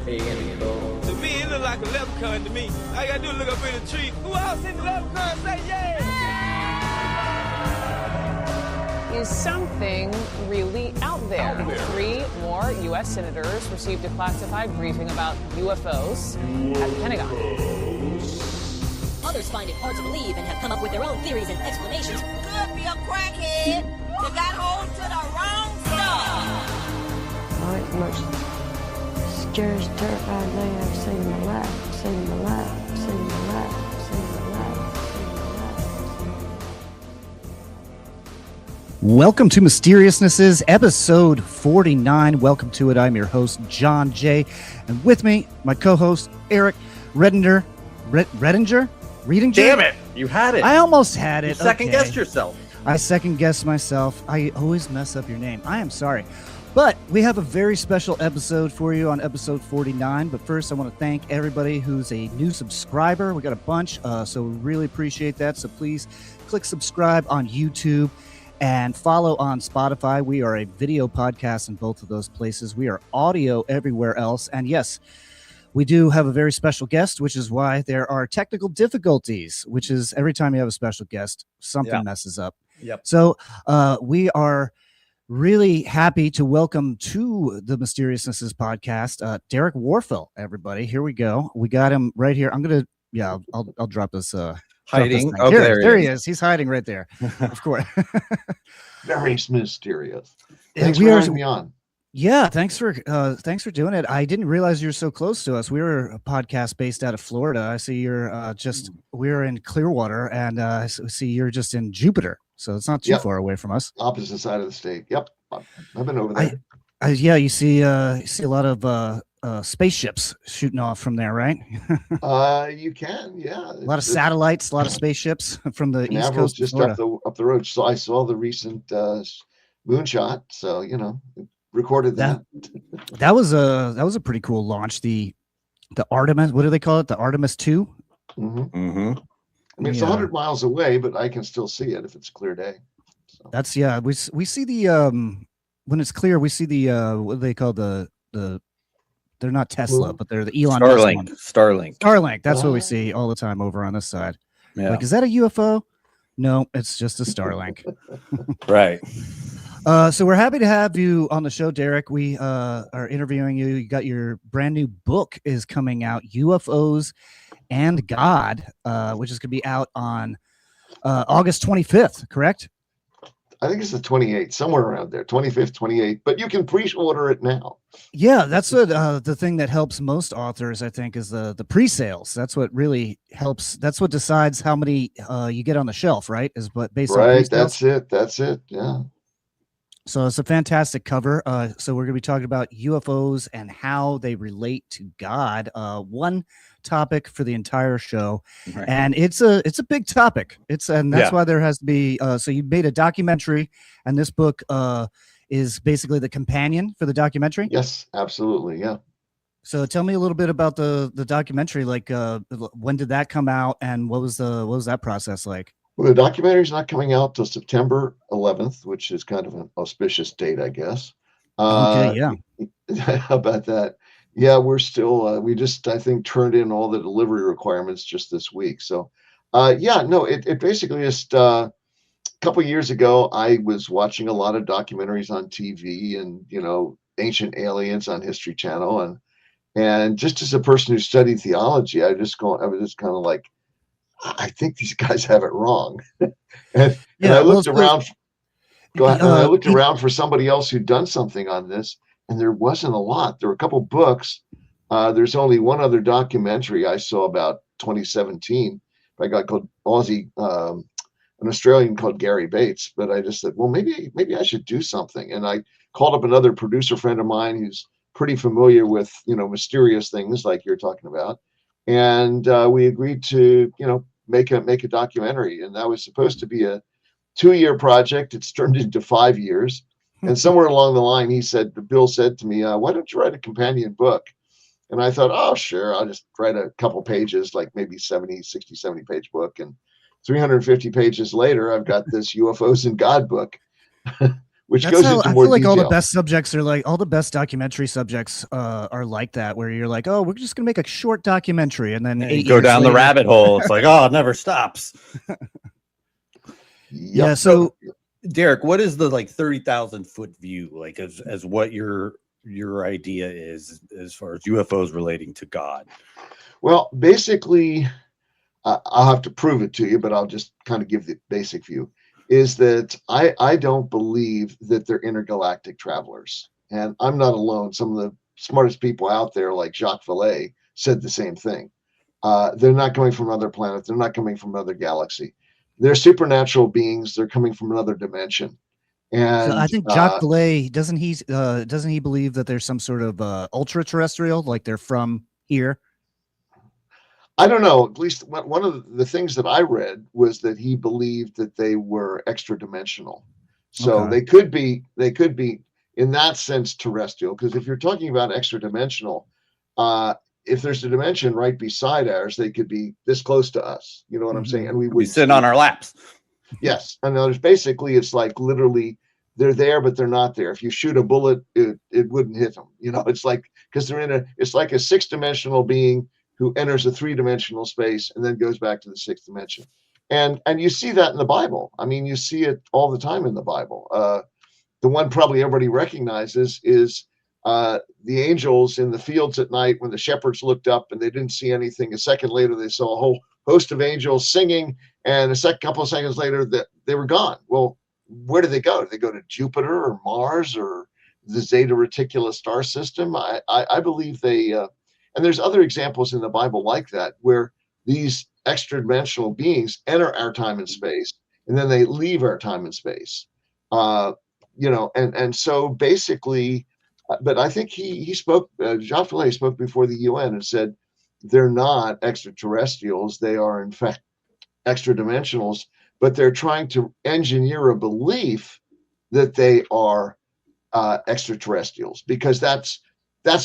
To me, it look like a leprechaun to me. All you gotta do is look up in the tree. Who else in the leprechaun say yeah? Is something really out there? 3 more U.S. senators received a classified briefing about UFOs at the Pentagon. Others find it hard to believe and have come up with their own theories and explanations. Could be a crackhead that got hold to the wrong stuff. Oh, it's much scariest, terrifying thing I've seen in my life. Seen in my life. Seen in my life. Seen in my life. Seen in my life. Welcome to Mysteriousnesses, episode 49. Welcome to it. I'm your host, John J. And with me, my co-host, Eric Redinger. Redinger? Damn it! You had it. I almost had it. You second-guessed yourself. I second-guessed myself. I always mess up your name. I am sorry. But we have a very special episode for you on episode 49. But first, I want to thank everybody who's a new subscriber. We got a bunch, so we really appreciate that. So please click subscribe on YouTube and follow on Spotify. We are a video podcast in both of those places. We are audio everywhere else. And yes, we do have a very special guest, which is why there are technical difficulties, which is every time you have a special guest, something messes up. Yep. So we are really happy to welcome to the Mysteriousnesses podcast, Derrick Warfel, everybody. Here we go. We got him right here. I'm going to, I'll drop this. Hiding. Oh, there he is. is. He's hiding right there. Of course. Very mysterious. Thanks for having me on. Yeah, thanks for doing it. I didn't realize you're so close to us. We're a podcast based out of Florida. I see you're we're in Clearwater, and I see you're just in Jupiter, so it's not too far away from us. Opposite side of the state. Yep, I've been over there. You see a lot of spaceships shooting off from there, right? You can, yeah. A lot of satellites, a lot of spaceships from the East Coast. Just up the road. So I saw the recent moonshot. So recorded that. That was a pretty cool launch. The Artemis. What do they call it? The Artemis 2. Mm-hmm. Mm-hmm. I mean, it's 100 miles away, but I can still see it if it's a clear day. So. That's We see the when it's clear. We see the what do they call the. They're not Tesla, but they're the Elon Musk one. Starlink. That's what we see all the time over on this side. Yeah. Like, is that a UFO? No, it's just a Starlink. Right. So we're happy to have you on the show, Derrick. We are interviewing you. You got your brand new book is coming out, UFOs and God, which is going to be out on August 25th, correct? I think it's the 28th, somewhere around there, 25th, 28th, but you can pre-order it now. Yeah, that's what the thing that helps most authors, I think, is the pre-sales. That's what really helps. That's what decides how many you get on the shelf, right? Is what based on pre-sales. That's it. Yeah. So it's a fantastic cover. So we're going to be talking about UFOs and how they relate to God. One topic for the entire show, right. And it's a big topic. That's why there has to be. So you made a documentary, and this book is basically the companion for the documentary. Yes, absolutely. Yeah. So tell me a little bit about the documentary. Like, when did that come out, and what was that process like? Well, the documentary is not coming out till September 11th, which is kind of an auspicious date, I guess. Okay, yeah. How about that? Yeah, we're still, we just, I think, turned in all the delivery requirements just this week. So, it basically just, a couple of years ago, I was watching a lot of documentaries on TV and, Ancient Aliens on History Channel. And just as a person who studied theology, I was just kind of like, I think these guys have it wrong. and I looked around. I looked around for somebody else who'd done something on this, and there wasn't a lot. There were a couple books. There's only one other documentary I saw about 2017 by a guy called an Australian called Gary Bates. But I just said, well, maybe I should do something. And I called up another producer friend of mine who's pretty familiar with mysterious things like you're talking about. And we agreed to, make a documentary. And that was supposed to be a 2-year project. It's turned into 5 years. And somewhere along the line, Bill said to me, why don't you write a companion book? And I thought, oh, sure. I'll just write a couple pages, like maybe 70 page book. And 350 pages later, I've got this UFOs and God book, which That's goes how into I more feel like detail. all the best subjects are like all the best documentary subjects are like that, where you're like, oh, we're just gonna make a short documentary, and then And 8 go years down the later- rabbit hole. It's like, oh, it never stops. Yep. Yeah. So Derrick, what is the like 30,000 foot view, like as what your idea is as far as UFOs relating to God? Well, basically, I'll have to prove it to you, but I'll just kind of give the basic view. Is that I don't believe that they're intergalactic travelers, and I'm not alone. Some of the smartest people out there, like Jacques Vallée, said the same thing. They're not coming from another planet. They're not coming from another galaxy. They're supernatural beings. They're coming from another dimension. And I think Jacques Vallée doesn't he believe that there's some sort of ultra terrestrial, like they're from here? I don't know. At least one of the things that I read was that he believed that they were extra dimensional. So Okay. they could be in that sense terrestrial. Because if you're talking about extra dimensional, if there's a dimension right beside ours, they could be this close to us. You know what I'm saying? And we We would sit on our laps. Yes, and there's basically it's like literally they're there, but they're not there. If you shoot a bullet, it wouldn't hit them. You know, it's like because it's like a 6-dimensional being who enters a 3-dimensional space and then goes back to the 6th dimension. And you see that in the Bible. I mean, you see it all the time in the Bible. The one probably everybody recognizes is the angels in the fields at night when the shepherds looked up and they didn't see anything. A second later, they saw a whole host of angels singing, and couple of seconds later, that they were gone. Well, where do they go? Do they go to Jupiter or Mars or the Zeta Reticuli star system? I believe they, and there's other examples in the Bible like that, where these extra-dimensional beings enter our time and space, and then they leave our time and space. You know, and so basically, but I think he spoke, Jacques Vallée spoke before the UN and said, they're not extraterrestrials. They are, in fact, extra dimensionals, but they're trying to engineer a belief that they are extraterrestrials because that's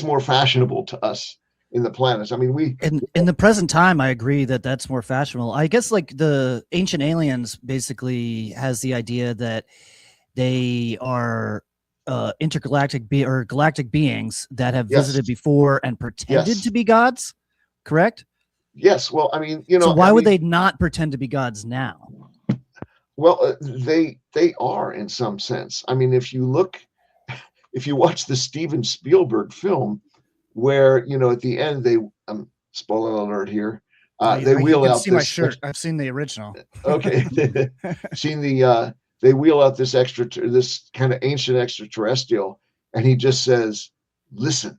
more fashionable to us in the planets. I mean, in the present time, I agree that that's more fashionable. I guess like the Ancient Aliens basically has the idea that they are intergalactic or galactic beings that have visited before and pretended to be gods. Correct? Yes. Well, I mean, you know, so why would they not pretend to be gods now? Well, they are in some sense. I mean, if you watch the Steven Spielberg film, where you know at the end they spoiler alert here, they wheel out see my shirt. I've seen the original. Okay, seen the they wheel out this kind of ancient extraterrestrial, and he just says, "Listen."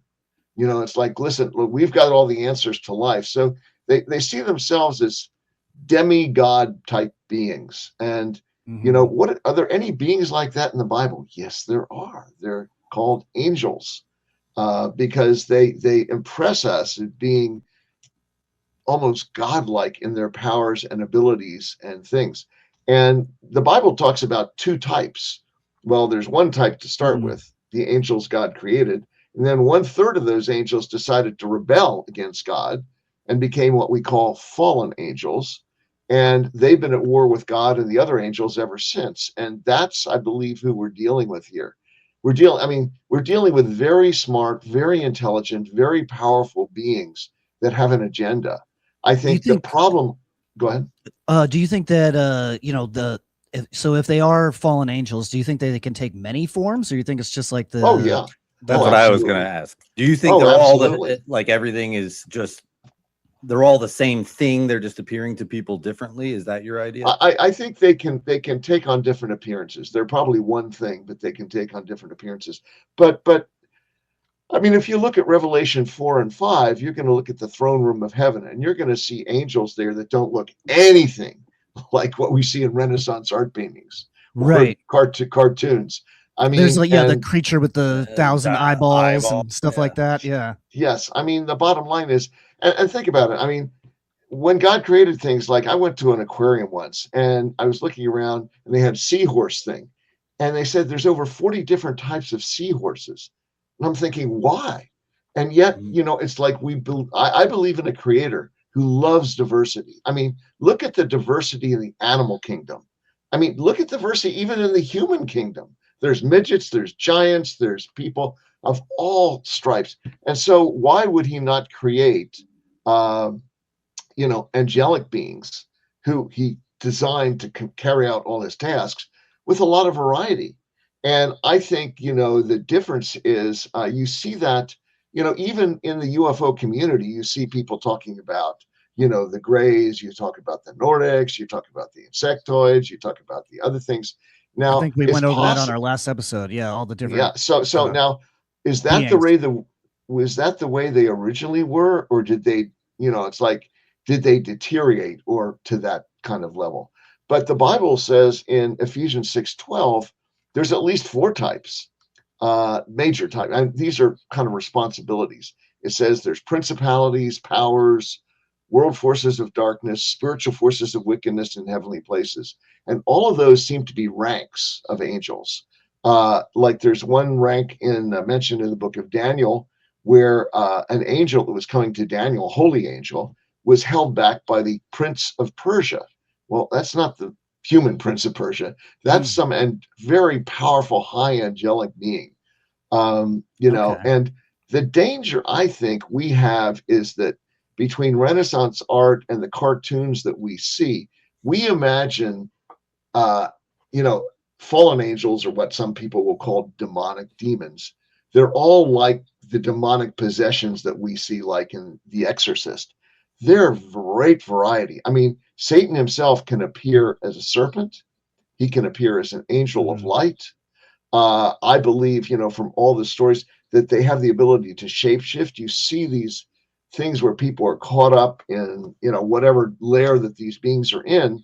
You know, it's like, listen, look, we've got all the answers to life. So they see themselves as demigod type beings. And, you know, are there any beings like that in the Bible? Yes, there are. They're called angels because they impress us as being almost godlike in their powers and abilities and things. And the Bible talks about 2 types. Well, there's one type to start with, the angels God created. And then 1/3 of those angels decided to rebel against God and became what we call fallen angels. And they've been at war with God and the other angels ever since. And that's, I believe, who we're dealing with here. We're dealing with very smart, very intelligent, very powerful beings that have an agenda. I think the problem. Go ahead. Do you think that you know so if they are fallen angels, do you think they can take many forms, or you think it's just like the? Oh yeah. That's what I was going to ask. Do you think they're all like everything is just they're all the same thing? They're just appearing to people differently. Is that your idea? I think they can take on different appearances. They're probably one thing, but they can take on different appearances. But I mean, if you look at Revelation 4 and 5, you're going to look at the throne room of heaven, and you're going to see angels there that don't look anything like what we see in Renaissance art paintings, right? Cartoons. I mean, there's like the creature with the 1,000 eyeballs and stuff like that. Yeah. Yes. I mean, the bottom line is, and think about it. I mean, when God created things, like I went to an aquarium once and I was looking around and they had seahorse thing. And they said there's over 40 different types of seahorses. And I'm thinking, why? And yet, you know, it's like I believe in a creator who loves diversity. I mean, look at the diversity in the animal kingdom. I mean, look at diversity even in the human kingdom. There's midgets, there's giants, there's people of all stripes. And so why would he not create, angelic beings who he designed to carry out all his tasks with a lot of variety? And I think, the difference is you see that, even in the UFO community, you see people talking about, the Greys, you talk about the Nordics, you talk about the insectoids, you talk about the other things. Now, I think we went over that on our last episode. Yeah, all the different. Yeah. So now, is that was that the way they originally were, or did they, it's like, did they deteriorate or to that kind of level? But the Bible says in Ephesians 6:12, there's at least 4 types, major types. And these are kind of responsibilities. It says there's principalities, powers, world forces of darkness, spiritual forces of wickedness in heavenly places. And all of those seem to be ranks of angels. Like there's one rank mentioned in the book of Daniel where an angel that was coming to Daniel, a holy angel, was held back by the prince of Persia. Well, that's not the human prince of Persia. That's some very powerful, high angelic being. And the danger I think we have is that between Renaissance art and the cartoons that we see, we imagine, fallen angels, or what some people will call demonic demons. They're all like the demonic possessions that we see, like in The Exorcist. They're great variety. I mean, Satan himself can appear as a serpent. He can appear as an angel of light. I believe, from all the stories, that they have the ability to shapeshift. You see these things where people are caught up in, whatever layer that these beings are in,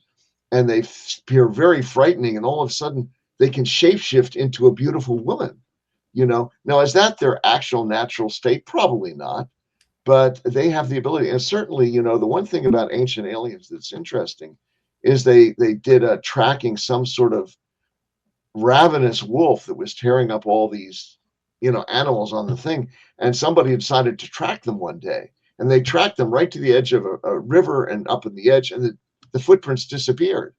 and they appear very frightening, and all of a sudden they can shapeshift into a beautiful woman. Now, is that their actual natural state? Probably not, but they have the ability. And certainly, the one thing about Ancient Aliens that's interesting is they did a tracking some sort of ravenous wolf that was tearing up all these, animals on the thing, and somebody decided to track them one day, and they tracked them right to the edge of a river and up in the edge, and the footprints disappeared.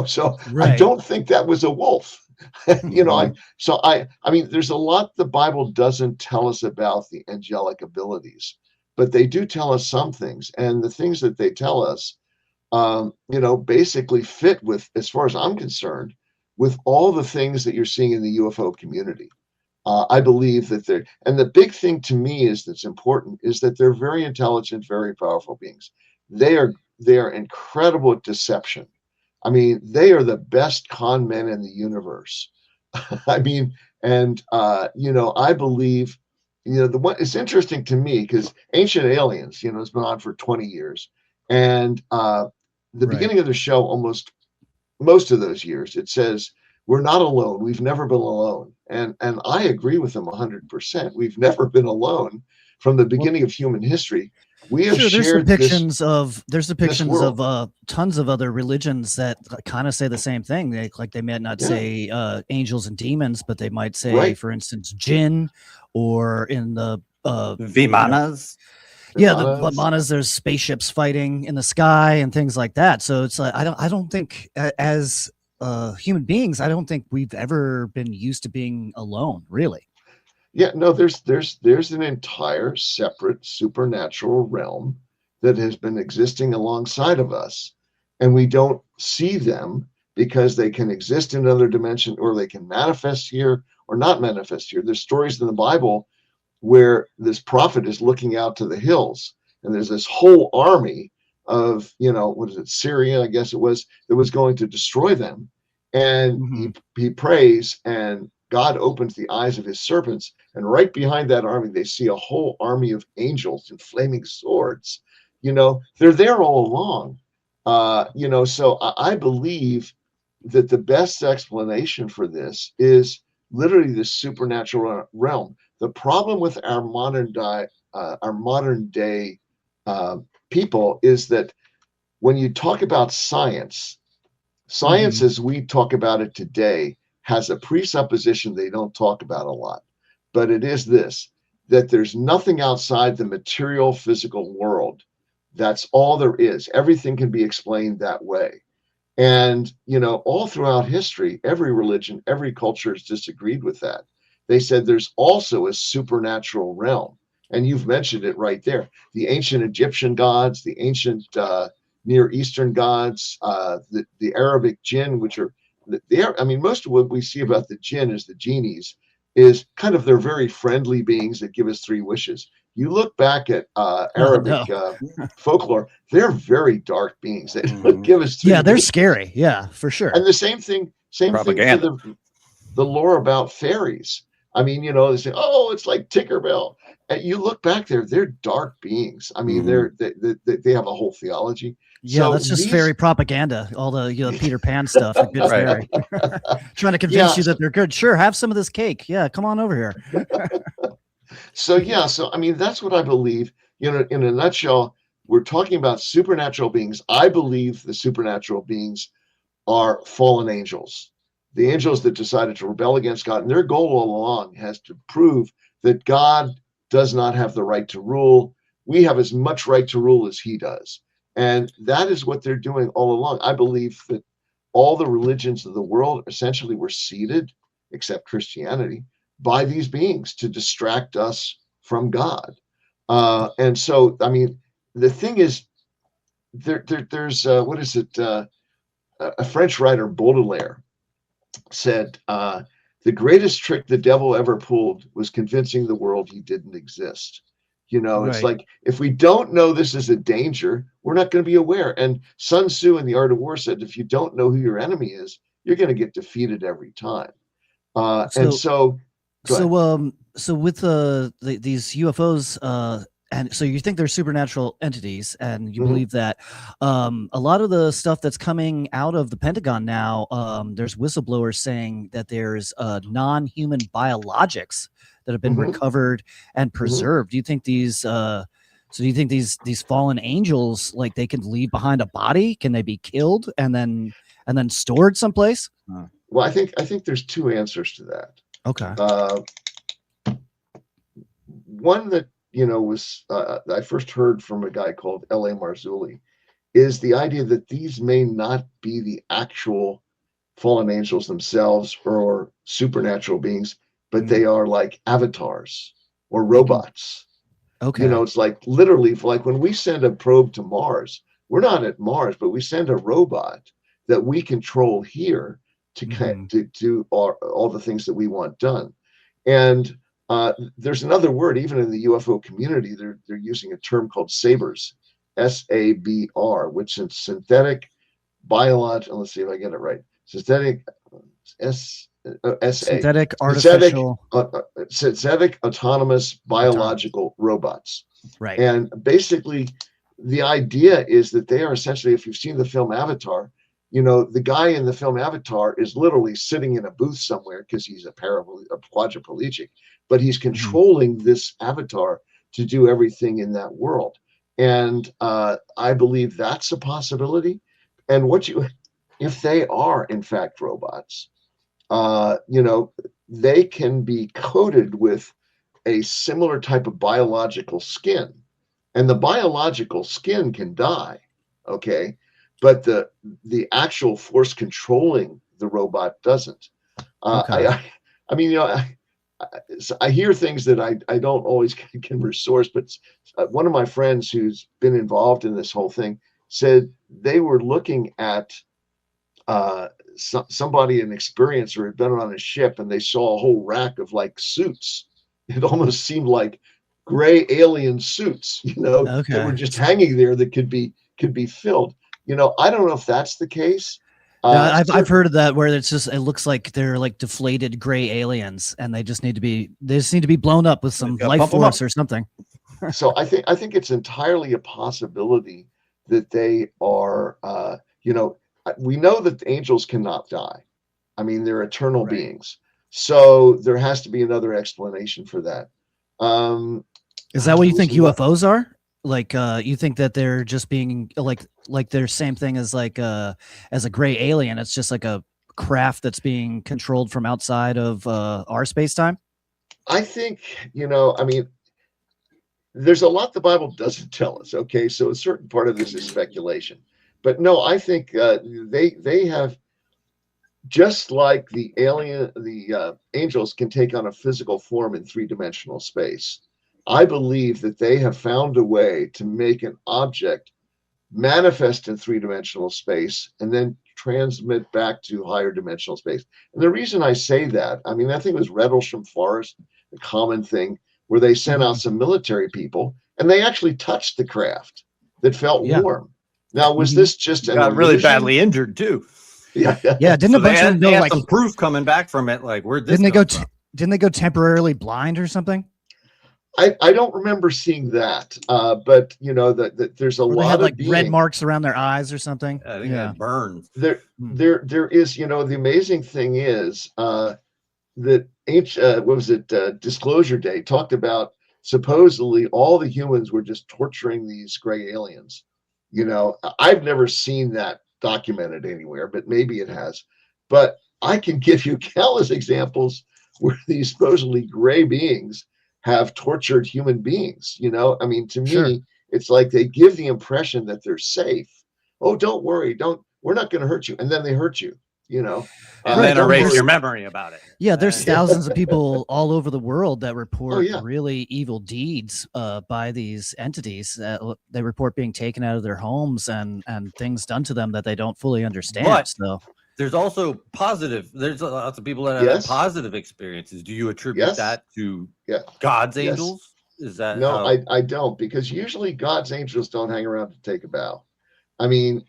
So Right. I don't think that was a wolf. I mean, there's a lot the Bible doesn't tell us about the angelic abilities, but they do tell us some things, and the things that they tell us, basically fit with, as far as I'm concerned, with all the things that you're seeing in the UFO community. I believe that and the big thing to me that's important is that they're very intelligent, very powerful beings. They are incredible at deception. I mean, they are the best con men in the universe. I mean, and I believe, it's interesting to me because Ancient Aliens, has been on for 20 years, and the beginning of the show, most of those years, it says, we're not alone. We've never been alone. And I agree with them 100%. We've never been alone from the beginning of human history. We have shared there's depictions of tons of other religions that kind of say the same thing. They might not say angels and demons, but they might say, for instance, jinn, or in the Vimanas. The Vimanas, there's spaceships fighting in the sky and things like that. So it's like I don't think as human beings, I don't think we've ever been used to being alone, really. Yeah, no, there's an entire separate supernatural realm that has been existing alongside of us, and we don't see them because they can exist in another dimension, or they can manifest here or not manifest here. There's stories in the Bible where this prophet is looking out to the hills, and there's this whole army of, Syria, I guess it was, that was going to destroy them. And he prays, and God opens the eyes of his servants, and right behind that army, they see a whole army of angels and flaming swords. They're there all along. So I believe that the best explanation for this is literally the supernatural realm. The problem with our modern day people is that when you talk about science as we talk about it today has a presupposition they don't talk about a lot, but it is this, that there's nothing outside the material physical world. That's all there is. Everything can be explained that way. And, all throughout history, every religion, every culture has disagreed with that. They said there's also a supernatural realm. And you've mentioned it right there. The ancient Egyptian gods, the ancient Near Eastern gods, the Arabic jinn, which are, most of what we see about the jinn is the genies, is kind of they're very friendly beings that give us 3 wishes. You look back at Arabic folklore, they're very dark beings. They don't give us 3 Yeah, they're wishes. scary. Yeah, for sure. And the same thing for the lore about fairies. They say, oh, it's like Tinkerbell. And you look back there, they're dark beings. They have a whole theology. Yeah, so that's just fairy propaganda. All the Peter Pan stuff. The good fairy. Trying to convince you that they're good. Sure, have some of this cake. Yeah, come on over here. So that's what I believe. In a nutshell, we're talking about supernatural beings. I believe the supernatural beings are fallen angels. The angels that decided to rebel against God, and their goal all along has to prove that God does not have the right to rule. We have as much right to rule as he does. And that is what they're doing all along. I believe that all the religions of the world essentially were seeded, except Christianity, by these beings to distract us from God. And so, the thing is, there's, a French writer, Baudelaire, said the greatest trick the devil ever pulled was convincing the world he didn't exist. It's like, if we don't know this is a danger, we're not going to be aware. And Sun Tzu in The Art of War said, if you don't know who your enemy is, you're going to get defeated every time. So with these UFOs, and so you think they're supernatural entities, and you believe that a lot of the stuff that's coming out of the Pentagon now, there's whistleblowers saying that there's non-human biologics that have been recovered and preserved. Do you think these these fallen angels, like, they can leave behind a body? Can they be killed and then stored someplace? Well, I think there's 2 answers to that. Okay. One that was I first heard from a guy called L.A. Marzulli, is the idea that these may not be the actual fallen angels themselves or supernatural beings, but they are like avatars or robots. Okay. It's like, literally, like when we send a probe to Mars, we're not at Mars, but we send a robot that we control here to do all the things that we want done. And there's another word, even in the UFO community, they're using a term called SABRs, SABR, which is synthetic biological. Let's see if I get it right. Synthetic synthetic artificial synthetic autonomous biological robots. Right. And basically, the idea is that they are essentially, if you've seen the film Avatar, the guy in the film Avatar is literally sitting in a booth somewhere because he's a quadriplegic, but he's controlling this avatar to do everything in that world. And I believe that's a possibility. And if they are in fact robots, they can be coated with a similar type of biological skin, and the biological skin can die. Okay. But the actual force controlling the robot doesn't. I hear things that I don't always can resource, but one of my friends who's been involved in this whole thing said they were looking at somebody, an experiencer, had been on a ship, and they saw a whole rack of like suits. It almost seemed like gray alien suits, that were just hanging there that could be filled. I don't know if that's the case. I've heard of that, where it looks like they're like deflated gray aliens, and they just need to be blown up with some life force or something. So I think it's entirely a possibility that they are, we know that the angels cannot die. They're eternal beings. So there has to be another explanation for that. Is that what you think UFOs are? Like, you think that they're just being like they're same thing as as a gray alien? It's just like a craft that's being controlled from outside of our space time. I think, there's a lot the Bible doesn't tell us. Okay, so a certain part of this is speculation, But no, I think they have, just like the angels can take on a physical form in 3-dimensional space. I believe that they have found a way to make an object manifest in 3-dimensional space and then transmit back to higher dimensional space. And the reason I say that, I mean, I think it was Rendlesham Forest, a common thing, where they sent out some military people and they actually touched the craft that felt warm. Now, was this just an got really illusion? badly injured too? Yeah. Didn't a bunch of them they go had like some proof coming back from it? Like, where'd this didn't they go temporarily blind or something? I don't remember seeing that, but you know that there's a lot had of like red marks around their eyes or something. I think it burns. There is, you know, the amazing thing is that what was it? Disclosure Day talked about supposedly all the humans were just torturing these gray aliens. You know, I've never seen that documented anywhere, but maybe it has. But I can give you countless examples where these supposedly gray beings have tortured human beings. You know, I mean, to me, it's like they give the impression that they're safe. Oh, don't worry, we're not going to hurt you, and then they hurt you. You know, and then erase your memory about it. Yeah, there's thousands of people all over the world that report really evil deeds by these entities. They report being taken out of their homes and things done to them that they don't fully understand. But Oh, there's also positive. There's lots of people that have positive experiences. Do you attribute that to God's angels? Is that no? I don't, because usually God's angels don't hang around to take a bow. I mean,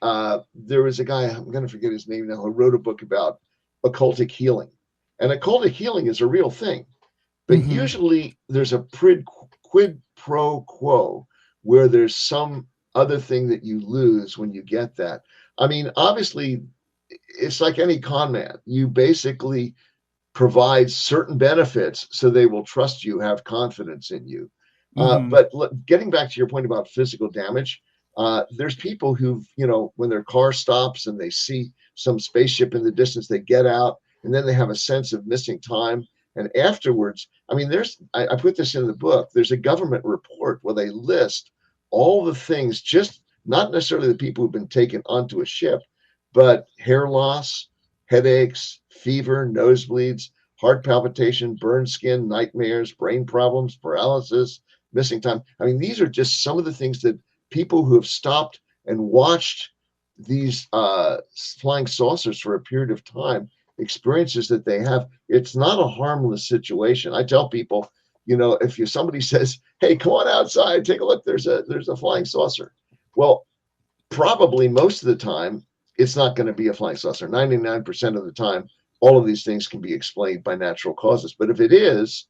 there was a guy, I'm going to forget his name now, who wrote a book about occultic healing. And occultic healing is a real thing. But usually there's a quid pro quo where there's some other thing that you lose when you get that. I mean, obviously, it's like any con man. You basically provide certain benefits so they will trust you, have confidence in you. But getting back to your point about physical damage, there's people who've, you know, when their car stops and they see some spaceship in the distance, they get out and then they have a sense of missing time. And afterwards, I mean, I put this in the book, there's a government report where they list all the things, just not necessarily the people who've been taken onto a ship, but hair loss, headaches, fever, nosebleeds, heart palpitation, burned skin, nightmares, brain problems, paralysis, missing time. I mean, these are just some of the things that people who have stopped and watched these flying saucers for a period of time, experiences that they have. It's not a harmless situation. I tell people, you know, if somebody says, "Hey, come on outside, take a look. There's a flying saucer." Well, probably most of the time, it's not going to be a flying saucer. 99% of the time, all of these things can be explained by natural causes. But if it is,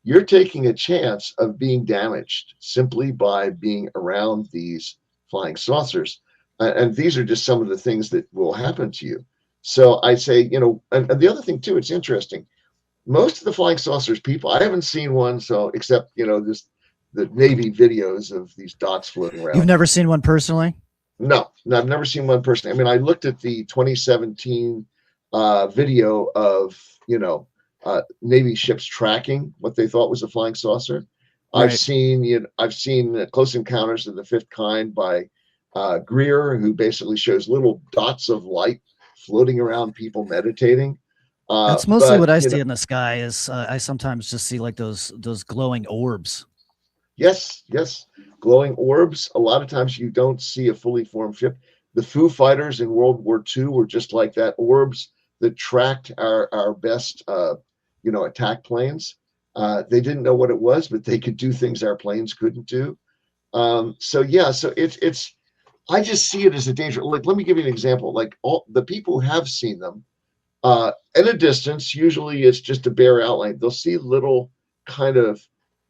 you're taking a chance of being damaged simply by being around these flying saucers. And these are just some of the things that will happen to you. So I say, you know, and the other thing too, it's interesting. Most of the flying saucers people, I haven't seen one, so except, you know, the Navy videos of these dots floating around. You've never seen one personally? No, I've never seen one personally. I mean, I looked at the 2017 video of, you know, Navy ships tracking what they thought was a flying saucer. Right. I've seen Close Encounters of the Fifth Kind by Greer, who basically shows little dots of light floating around people meditating. That's mostly what I see in the sky. Is I sometimes just see like those glowing orbs. Yes, glowing orbs. A lot of times you don't see a fully formed ship. The Foo Fighters in World War II were just like that, orbs that tracked our best attack planes. They didn't know what it was, but they could do things our planes couldn't do. So it's I just see it as a danger. Like, let me give you an example. Like, all the people who have seen them at a distance, usually it's just a bare outline. They'll see little kind of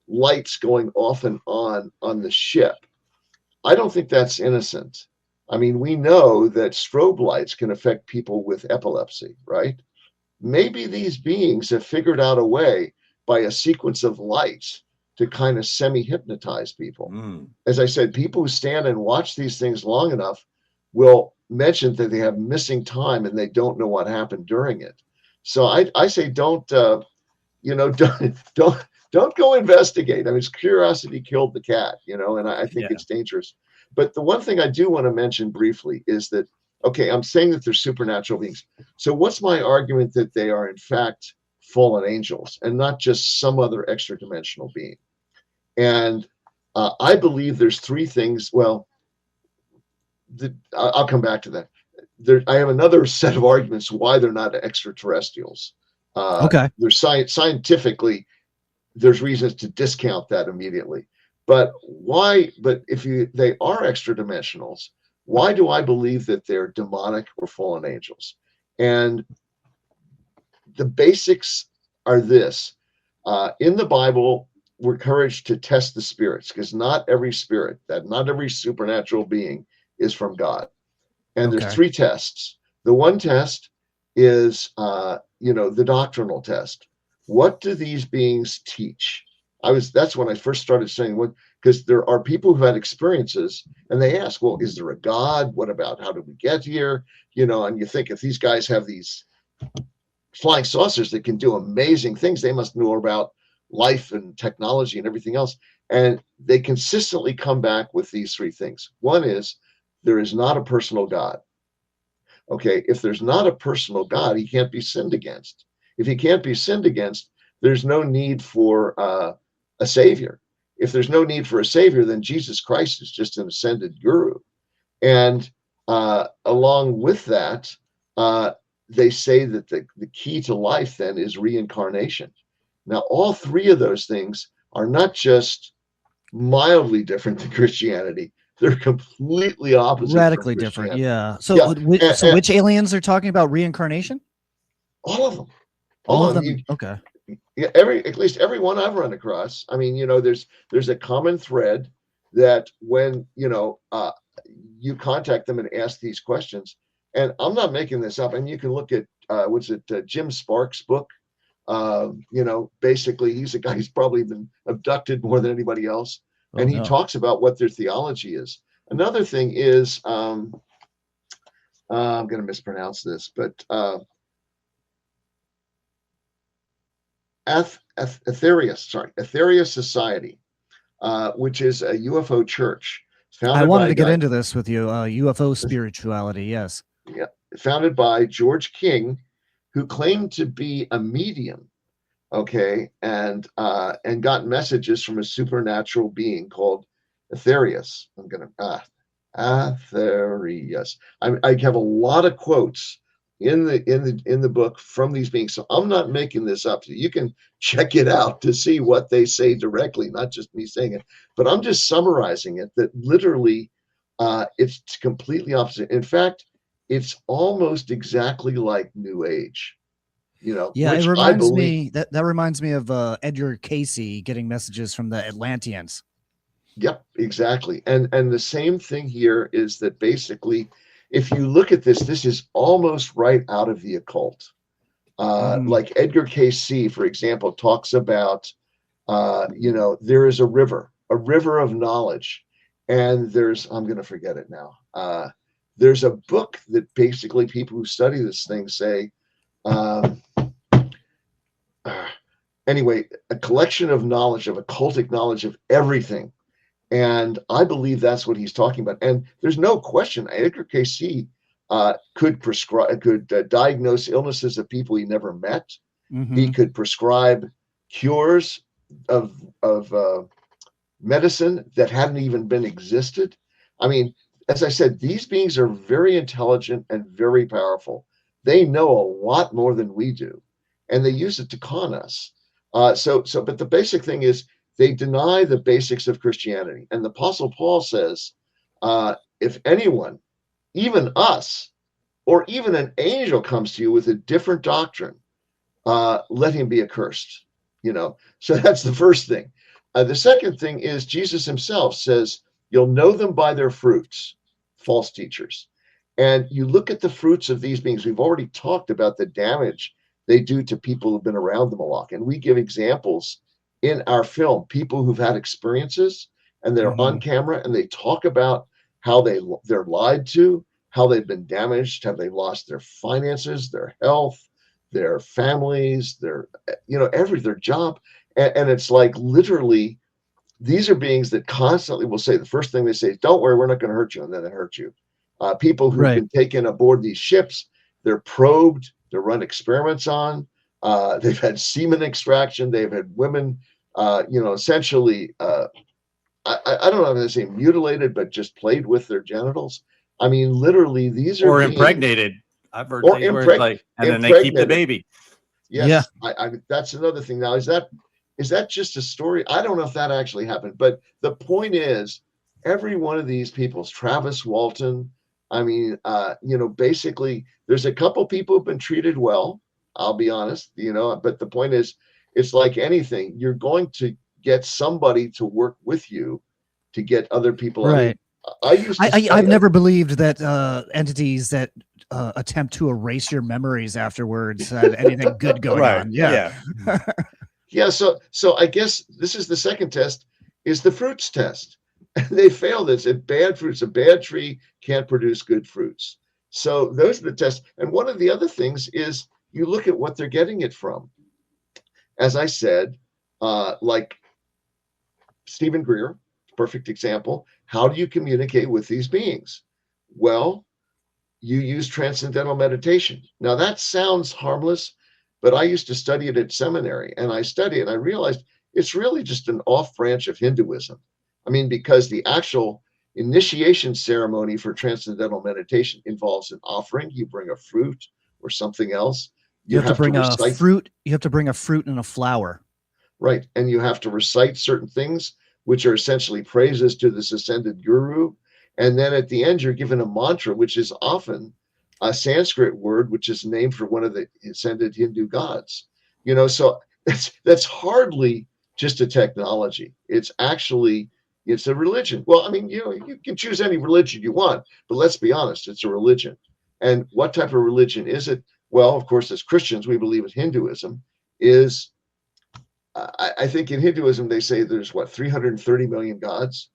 lights going off and on the ship. I don't think that's innocent. I mean, we know that strobe lights can affect people with epilepsy, right? Maybe these beings have figured out a way by a sequence of lights to kind of semi-hypnotize people. As I said, people who stand and watch these things long enough will mention that they have missing time and they don't know what happened during it. So I say don't don't go investigate. I mean, curiosity killed the cat, and I think it's dangerous. But the one thing I do want to mention briefly is that, okay, I'm saying that they're supernatural beings. So what's my argument that they are in fact fallen angels and not just some other extra dimensional being? And I believe there's three things. Well, I'll come back to that. I have another set of arguments why they're not extraterrestrials. Okay. There's scientifically, there's reasons to discount that immediately. But why? But if they are extra dimensionals, why do I believe that they're demonic or fallen angels? And the basics are this: in the Bible, we're encouraged to test the spirits, because not every spirit, not every supernatural being is from God. And there's three tests. The one test is, the doctrinal test. What do these beings teach? That's when I first started saying, because there are people who had experiences and they ask, well, is there a God? What about, how did we get here? And you think if these guys have these flying saucers that can do amazing things, they must know about life and technology and everything else. And they consistently come back with these three things. One is, there is not a personal God. Okay, if there's not a personal God, he can't be sinned against. If he can't be sinned against, there's no need for a savior. If there's no need for a savior, then Jesus Christ is just an ascended guru. And along with that, they say that the key to life then is reincarnation. Now, all three of those things are not just mildly different than Christianity. They're completely opposite. Radically different. Yeah. So, which aliens are talking about reincarnation? All of them. All of them. Okay. Yeah, at least every one I've run across. I mean, there's a common thread that when you contact them and ask these questions, and I'm not making this up. And you can look at Jim Sparks' book. Basically, he's a guy who's probably been abducted more than anybody else. And he talks about what their theology is. Another thing is, I'm going to mispronounce this, but Aetherius Society, which is a UFO church. I wanted to get into this with you. UFO spirituality, yes. Yeah, founded by George King, who claimed to be a medium. Okay, and got messages from a supernatural being called Aetherius. Aetherius. I have a lot of quotes in the book from these beings, so I'm not making this up. So you can check it out to see what they say directly, not just me saying it. But I'm just summarizing it. That literally, it's completely opposite. In fact, it's almost exactly like New Age. It reminds me that reminds me of Edgar Casey getting messages from the Atlanteans. Yep, exactly. And the same thing here is that basically, if you look at this is almost right out of the occult. Like Edgar Casey, for example, talks about, there is a river of knowledge, and I'm going to forget it now. There's a book that basically people who study this thing say. Anyway, a collection of knowledge, of occultic knowledge of everything. And I believe that's what he's talking about. And there's no question, Edgar Casey could diagnose illnesses of people he never met. Mm-hmm. He could prescribe cures of medicine that hadn't even been existed. I mean, as I said, these beings are very intelligent and very powerful. They know a lot more than we do, and they use it to con us. But the basic thing is they deny the basics of Christianity. And the Apostle Paul says, if anyone, even us, or even an angel comes to you with a different doctrine, let him be accursed. So that's the first thing. The second thing is Jesus himself says, you'll know them by their fruits, false teachers. And you look at the fruits of these beings. We've already talked about the damage they do to people who've been around them a lot. And we give examples in our film, people who've had experiences and they're on camera and they talk about how they're lied to, how they've been damaged, have they lost their finances, their health, their families, their job. And it's like literally, these are beings that constantly will say, the first thing they say is, don't worry, we're not going to hurt you. And then they hurt you. People who've been taken aboard these ships, they're probed, they're run experiments on. They've had semen extraction. They've had women, essentially, I don't know if they say mutilated, but just played with their genitals. I mean, literally, these are or beings, impregnated. I've heard things where it's like, and then they keep the baby. Yes, yeah. That's another thing. Now, is that just a story? I don't know if that actually happened, but the point is, every one of these people's Travis Walton. I mean, basically, there's a couple people who've been treated well. I'll be honest, but the point is, it's like anything. You're going to get somebody to work with you to get other people. Right. I mean, I've never believed that entities that attempt to erase your memories afterwards had anything good going on. Yeah. Yeah. So I guess this is the second test, is the fruits test. They failed this. A bad fruits, a bad tree can't produce good fruits. So those are the tests. And one of the other things is you look at what they're getting it from. As I said, like Stephen Greer, perfect example. How do you communicate with these beings? Well, you use transcendental meditation. Now that sounds harmless, but I used to study it at seminary, and I studied it and I realized it's really just an off branch of Hinduism. I mean, because the actual initiation ceremony for transcendental meditation involves an offering. You bring a fruit or something else. You have to bring a fruit. You have to bring a fruit and a flower. Right. And you have to recite certain things, which are essentially praises to this ascended guru. And then at the end, you're given a mantra, which is often a Sanskrit word, which is named for one of the ascended Hindu gods. So that's hardly just a technology. It's a religion. Well, I mean, you can choose any religion you want, but let's be honest, it's a religion. And what type of religion is it? Well, of course, as Christians, we believe in Hinduism is, I think in Hinduism, they say there's 330 million gods,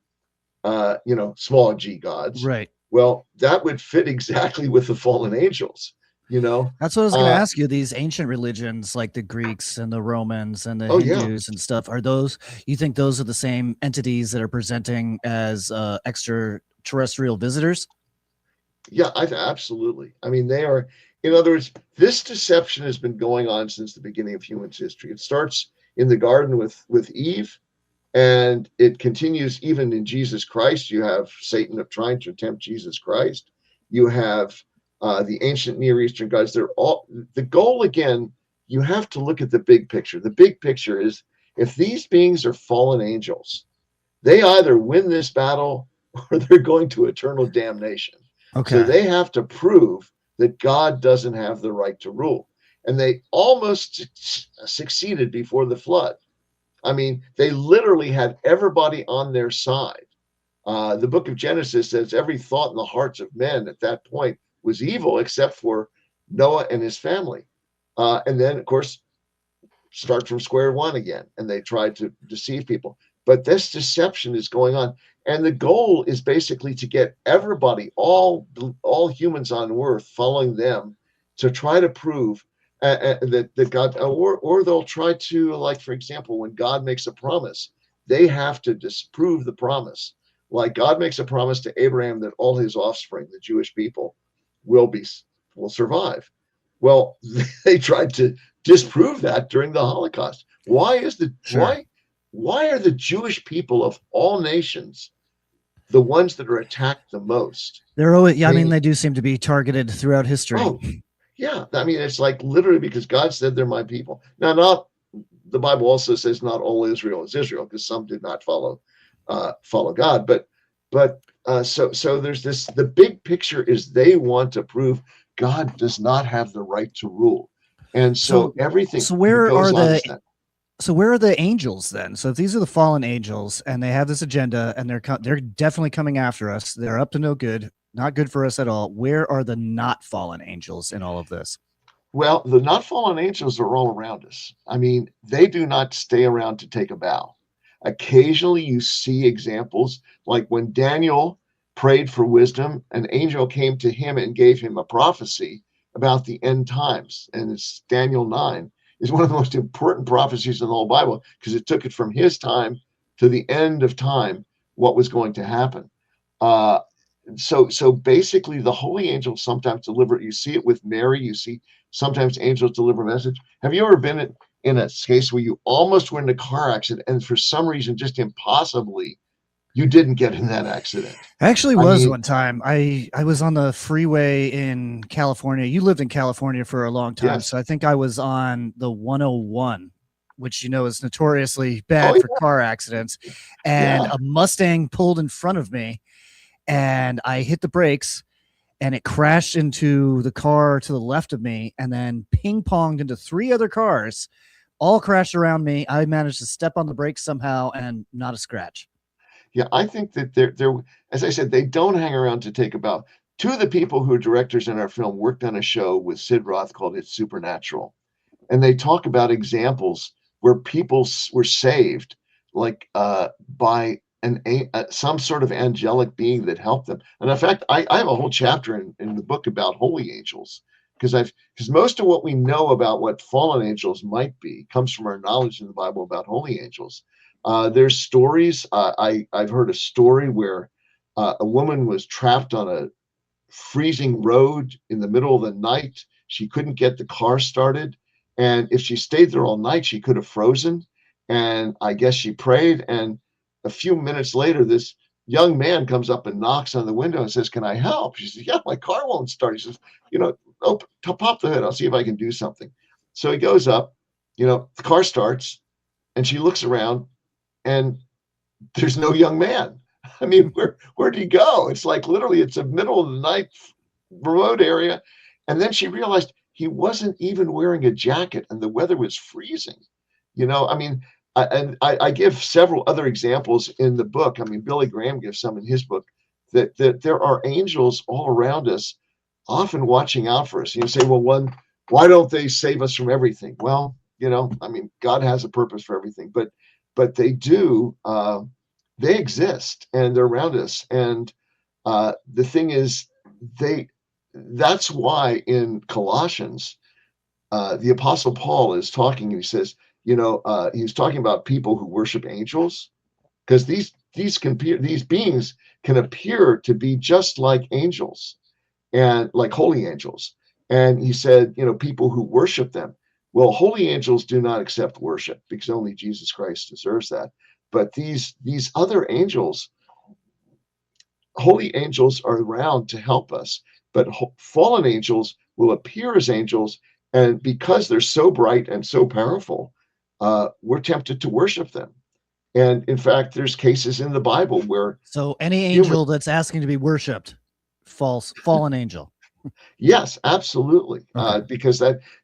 small g gods. Right. Well, that would fit exactly with the fallen angels, That's what I was going to ask you. These ancient religions like the Greeks and the Romans and the Hindus and stuff, you think those are the same entities that are presenting as extraterrestrial visitors? Yeah, absolutely. I mean, they are, in other words, this deception has been going on since the beginning of human history. It starts in the garden with Eve, and it continues even in Jesus Christ. You have Satan trying to tempt Jesus Christ. You have the ancient Near Eastern gods. They're all, the goal, again, you have to look at the big picture. The big picture is, if these beings are fallen angels, they either win this battle or they're going to eternal damnation. Okay. So they have to prove that God doesn't have the right to rule. And they almost succeeded before the flood. I mean, they literally had everybody on their side. The book of Genesis says every thought in the hearts of men at that point was evil, except for Noah and his family. And then, of course, start from square one again, and they tried to deceive people. But this deception is going on. And the goal is basically to get everybody, all humans on earth, following them, to try to prove that God, or they'll try to, like, for example, when God makes a promise, they have to disprove the promise. Like God makes a promise to Abraham that all his offspring, the Jewish people, will survive. Well, they tried to disprove that during the Holocaust. Why are the Jewish people of all nations the ones that are attacked the most? They're always, I mean, they do seem to be targeted throughout history. Oh, yeah. I mean, it's like literally because God said they're my people. Now, the Bible also says not all Israel is Israel, because some did not follow God. So there's this, the big picture is they want to prove God does not have the right to rule. And so everything. So where are the angels then? So if these are the fallen angels and they have this agenda and they're definitely coming after us, they're up to no good, not good for us at all. Where are the not fallen angels in all of this? Well, the not fallen angels are all around us. I mean, they do not stay around to take a bow. Occasionally you see examples, like when Daniel prayed for wisdom, an angel came to him and gave him a prophecy about the end times. And it's Daniel 9. is one of the most important prophecies in the whole Bible, because it took it from his time to the end of time, what was going to happen. So basically, the holy angels sometimes deliver. You see it with Mary. You see sometimes angels deliver a message. Have you ever been in a case where you almost were in a car accident, and for some reason, just impossibly, you didn't get in that accident? I actually was one time. I was on the freeway in California. You lived in California for a long time, Yes. so I think I was on the 101, which is notoriously bad for car accidents. And a Mustang pulled in front of me, and I hit the brakes, and it crashed into the car to the left of me, and then ping-ponged into 3 other cars, all crashed around me. I managed to step on the brakes somehow, and not a scratch. Yeah, I think that they're, as I said, they don't hang around to take about. 2 of the people who are directors in our film worked on a show with Sid Roth called It's Supernatural. And they talk about examples where people were saved, like by some sort of angelic being that helped them. And in fact, I have a whole chapter in the book about holy angels, because most of what we know about what fallen angels might be comes from our knowledge in the Bible about holy angels. There's stories. I've heard a story where a woman was trapped on a freezing road in the middle of the night. She couldn't get the car started. And if she stayed there all night, she could have frozen. And I guess she prayed. And a few minutes later, this young man comes up and knocks on the window and says, "Can I help?" She says, "Yeah, my car won't start." He says, "Pop the hood. I'll see if I can do something." So he goes up, the car starts, and she looks around, and there's no young man. I mean, where'd he go? It's like literally, it's a middle of the night remote area. And then she realized he wasn't even wearing a jacket, and the weather was freezing. I mean, I give several other examples in the book. I mean, Billy Graham gives some in his book, that there are angels all around us, often watching out for us. You say, well, why don't they save us from everything? Well, I mean, God has a purpose for everything, but they do. They exist, and they're around us. And the thing is, that's why in Colossians, the Apostle Paul is talking, and he says, he's talking about people who worship angels, because these beings can appear to be just like angels, and like holy angels. And he said, people who worship them. Well, holy angels do not accept worship, because only Jesus Christ deserves that. But these other angels, holy angels, are around to help us. But fallen angels will appear as angels, and because they're so bright and so powerful, we're tempted to worship them. And in fact, there's cases in the Bible where any angel that's asking to be worshipped, fallen angel. Yes, absolutely. Okay. Because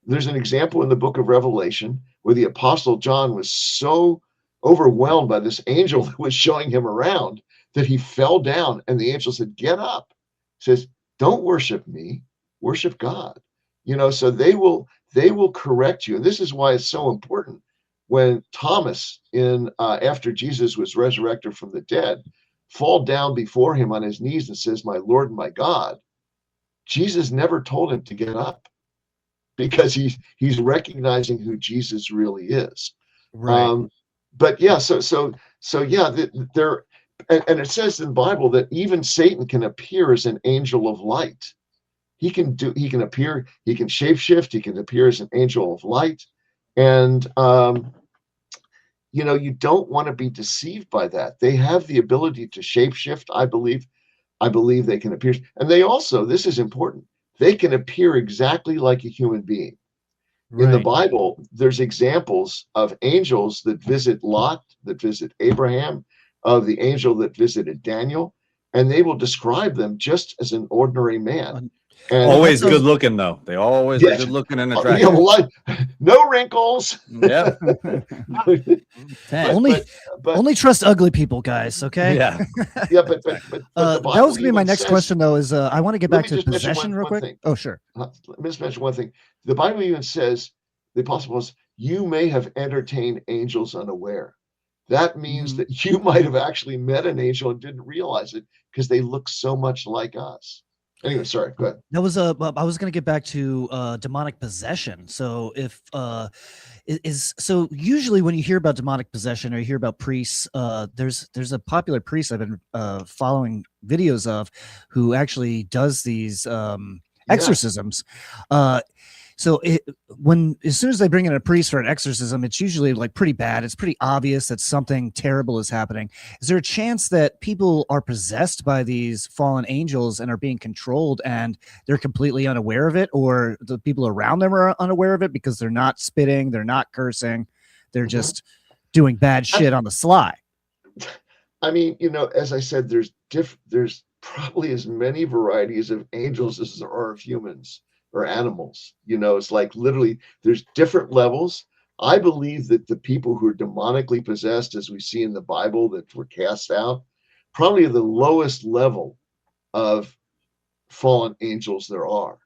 there's an example in the book of Revelation where the Apostle John was so overwhelmed by this angel that was showing him around that he fell down, and the angel said, "Get up." He says, "Don't worship me, worship God." So they will correct you. And this is why it's so important when Thomas, after Jesus was resurrected from the dead, fall down before him on his knees and says, "My Lord and my God." Jesus never told him to get up, because he's recognizing who Jesus really is. Right. But yeah, so yeah, there, and it says in the Bible that even Satan can appear as an angel of light. He can appear, he can shapeshift, he can appear as an angel of light. And you don't want to be deceived by that. They have the ability to shapeshift, I believe. I believe they can appear. And they also, this is important, they can appear exactly like a human being. Right. In the Bible, there's examples of angels that visit Lot, that visit Abraham, of the angel that visited Daniel, and they will describe them just as an ordinary man. And always good looking, though. They always are good looking and attractive. No wrinkles. Yeah. Only trust ugly people, guys. Okay. Yeah. Yeah, but that was gonna be my next question, though. Is I want to get back to possession real quick. Oh, sure. Let me just mention one thing. The Bible even says, the Apostle says, "You may have entertained angels unaware." That means that you might have actually met an angel and didn't realize it, because they look so much like us. Anyway, sorry, go ahead. That was I was going to get back to demonic possession. So if so usually when you hear about demonic possession or you hear about priests, there's a popular priest I've been following videos of who actually does these exorcisms. So as soon as they bring in a priest for an exorcism, it's usually like pretty bad. It's pretty obvious that something terrible is happening. Is there a chance that people are possessed by these fallen angels and are being controlled and they're completely unaware of it, or the people around them are unaware of it because they're not spitting, they're not cursing, they're just doing bad shit on the sly? I mean, as I said, there's probably as many varieties of angels as there are of humans or animals. It's like literally there's different levels. I believe that the people who are demonically possessed, as we see in the Bible, that were cast out, probably are the lowest level of fallen angels there are.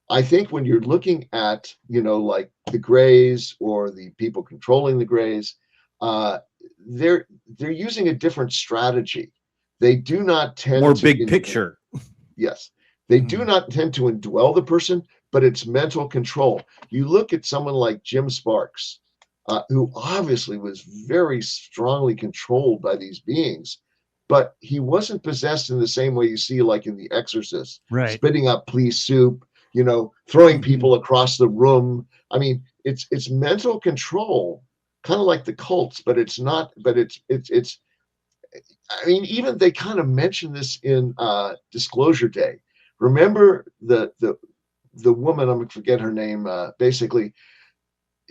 I think when you're looking at, like the Greys or the people controlling the Greys, they're using a different strategy. They do not tend more to big picture. Yes. They do not tend to indwell the person, but it's mental control. You look at someone like Jim Sparks, who obviously was very strongly controlled by these beings, but he wasn't possessed in the same way you see like in The Exorcist, right? Spitting up police soup, throwing people across the room. I mean, it's mental control, kind of like the cults, but it's not. But it's. I mean, even they kind of mention this in Disclosure Day. Remember the woman, I'm gonna forget her name. Basically,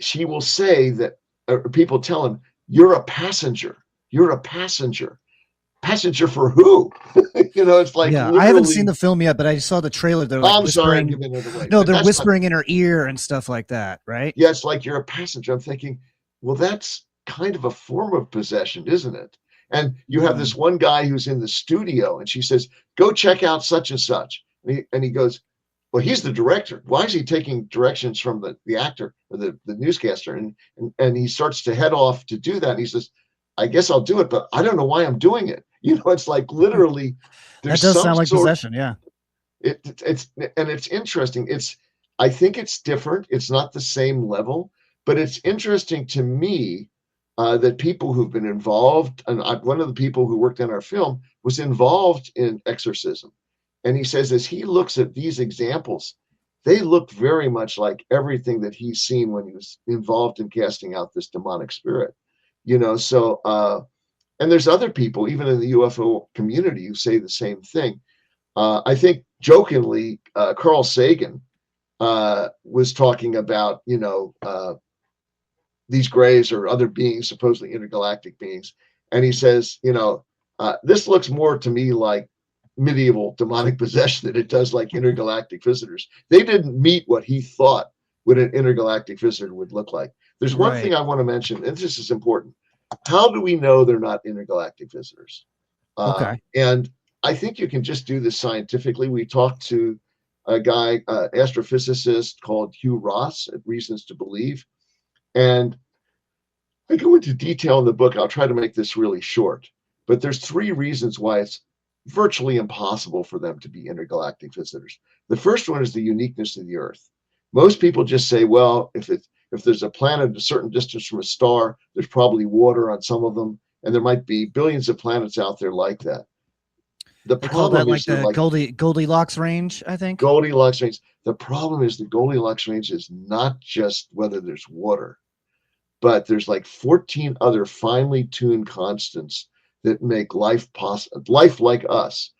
she will say that people tell him, "You're a passenger. You're a passenger. Passenger for who?" It's like, yeah. I haven't seen the film yet, but I saw the trailer. They're like whispering. No, they're whispering in her ear and stuff like that, right? Yeah, it's like you're a passenger. I'm thinking, well, that's kind of a form of possession, isn't it? And you have this one guy who's in the studio, and she says, "Go check out such and such." And he goes, "Well, he's the director. Why is he taking directions from the actor or the newscaster?" And he starts to head off to do that. And he says, "I guess I'll do it, but I don't know why I'm doing it." It's like literally. That does sound like possession, yeah. It's interesting. I think it's different. It's not the same level, but it's interesting to me that people who've been involved, and one of the people who worked on our film was involved in exorcism. And he says, as he looks at these examples, they look very much like everything that he's seen when he was involved in casting out this demonic spirit. And there's other people, even in the UFO community, who say the same thing. I think jokingly, Carl Sagan was talking about, these Greys or other beings, supposedly intergalactic beings. And he says, this looks more to me like medieval demonic possession than it does like intergalactic visitors. They didn't meet what he thought what an intergalactic visitor would look like. There's one thing I want to mention, and this is important. How do we know they're not intergalactic visitors? Okay. And I think you can just do this scientifically. We talked to a guy, astrophysicist called Hugh Ross at Reasons to Believe. And I go into detail in the book. I'll try to make this really short. But there's 3 reasons why it's virtually impossible for them to be intergalactic visitors. The first one is the uniqueness of the Earth. Most people just say, well, if there's a planet a certain distance from a star, there's probably water on some of them, and there might be billions of planets out there like that. The problem is the Goldilocks range, I think. Goldilocks range. The problem is the Goldilocks range is not just whether there's water, but there's like 14 other finely tuned constants that make life possible. Life like us,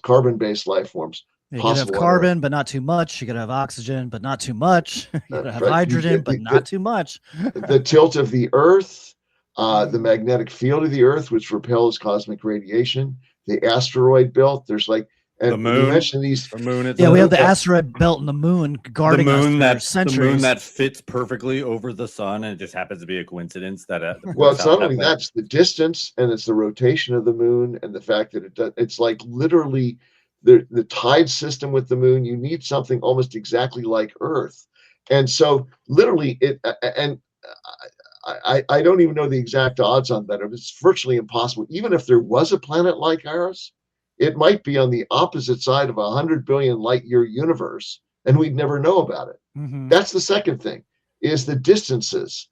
carbon-based life forms. You gotta have carbon, but not too much. You gotta have oxygen, but not too much. You gotta have hydrogen, but not too much. The tilt of the Earth, the magnetic field of the Earth, which repels cosmic radiation, the asteroid belt. There's like, and the moon. You mentioned these. The moon. We have the asteroid belt and the moon guarding us for centuries. The moon that fits perfectly over the sun, and it just happens to be a coincidence that. Well, it's not only that; it's the distance, and it's the rotation of the moon, and the fact that it's like literally the tide system with the moon. You need something almost exactly like Earth, and so literally I don't even know the exact odds on that. It's virtually impossible. Even if there was a planet like ours, it might be on the opposite side of 100 billion light year universe, and we'd never know about it. Mhm. That's the second thing, is the distances.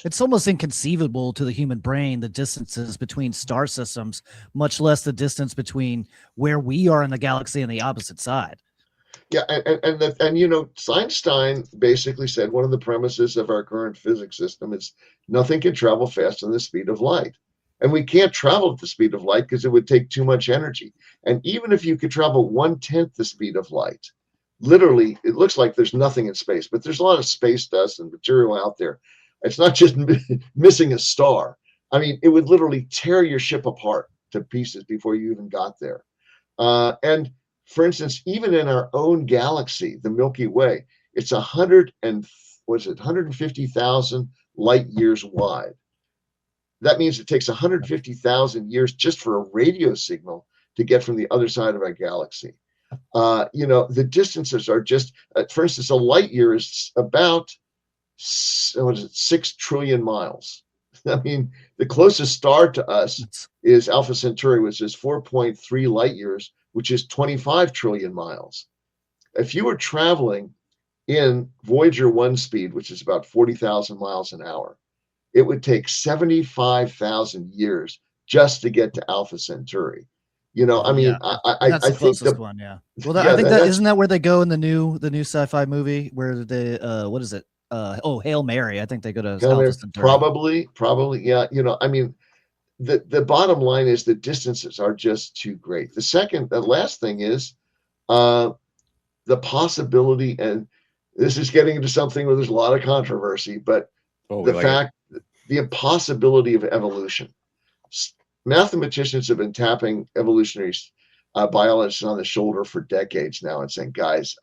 It's almost inconceivable to the human brain, the distances between star systems, much less the distance between where we are in the galaxy and the opposite side. Yeah, and Einstein basically said one of the premises of our current physics system is nothing can travel faster than the speed of light. And we can't travel at the speed of light because it would take too much energy. And even if you could travel 1/10 the speed of light, literally, it looks like there's nothing in space, but there's a lot of space dust and material out there. It's not just missing a star. I mean, it would literally tear your ship apart to pieces before you even got there. And for instance, even in our own galaxy, the Milky Way, it's 150,000 light years wide. That means it takes 150,000 years just for a radio signal to get from the other side of our galaxy. The distances are just, for instance, a light year is about 6 trillion miles. I mean, the closest star to us is Alpha Centauri, which is 4.3 light years, which is 25 trillion miles. If you were traveling in Voyager 1 speed, which is about 40,000 miles an hour, it would take 75,000 years just to get to Alpha Centauri. That's the closest one. Yeah. Well, I think isn't that where they go in the new sci-fi movie where they what is it? Hail Mary. I think they go to Alpha Centauri. Probably. Yeah. The bottom line is the distances are just too great. The last thing is the possibility, and this is getting into something where there's a lot of controversy, but the impossibility of evolution. Mathematicians have been tapping evolutionary biologists on the shoulder for decades now and saying, guys,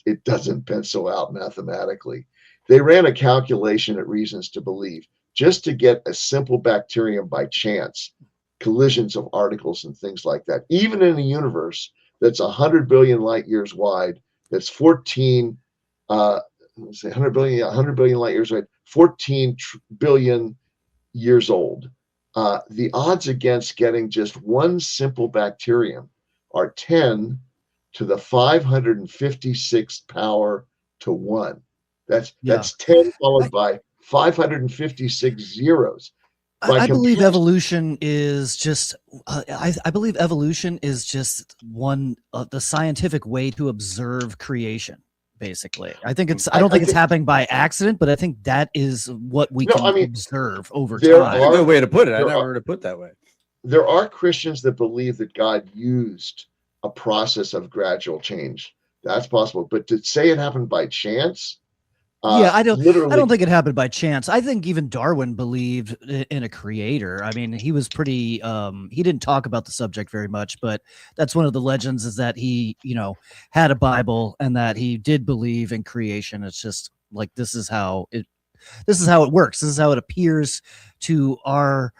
it doesn't pencil out mathematically. They ran a calculation at Reasons to Believe just to get a simple bacterium by chance, collisions of articles and things like that. Even in a universe that's 100 billion light years wide, that's 100 billion light years wide, 14 billion years old. The odds against getting just one simple bacterium are 10 to the 556th power to 1. That's 10 followed by 556 zeros. I believe evolution is just. I believe evolution is just one of the scientific way to observe creation. Basically, I think it's. I don't think it's happening by accident, but I think that is what we can observe over time. That's a good way to put it. I never heard it put that way. There are Christians that believe that God used a process of gradual change. That's possible, but to say it happened by chance. I don't think it happened by chance. I think even Darwin believed in a creator. I mean, he was pretty, he didn't talk about the subject very much, but that's one of the legends is that he, had a Bible and that he did believe in creation. It's just like, this is how it works. This is how it appears to our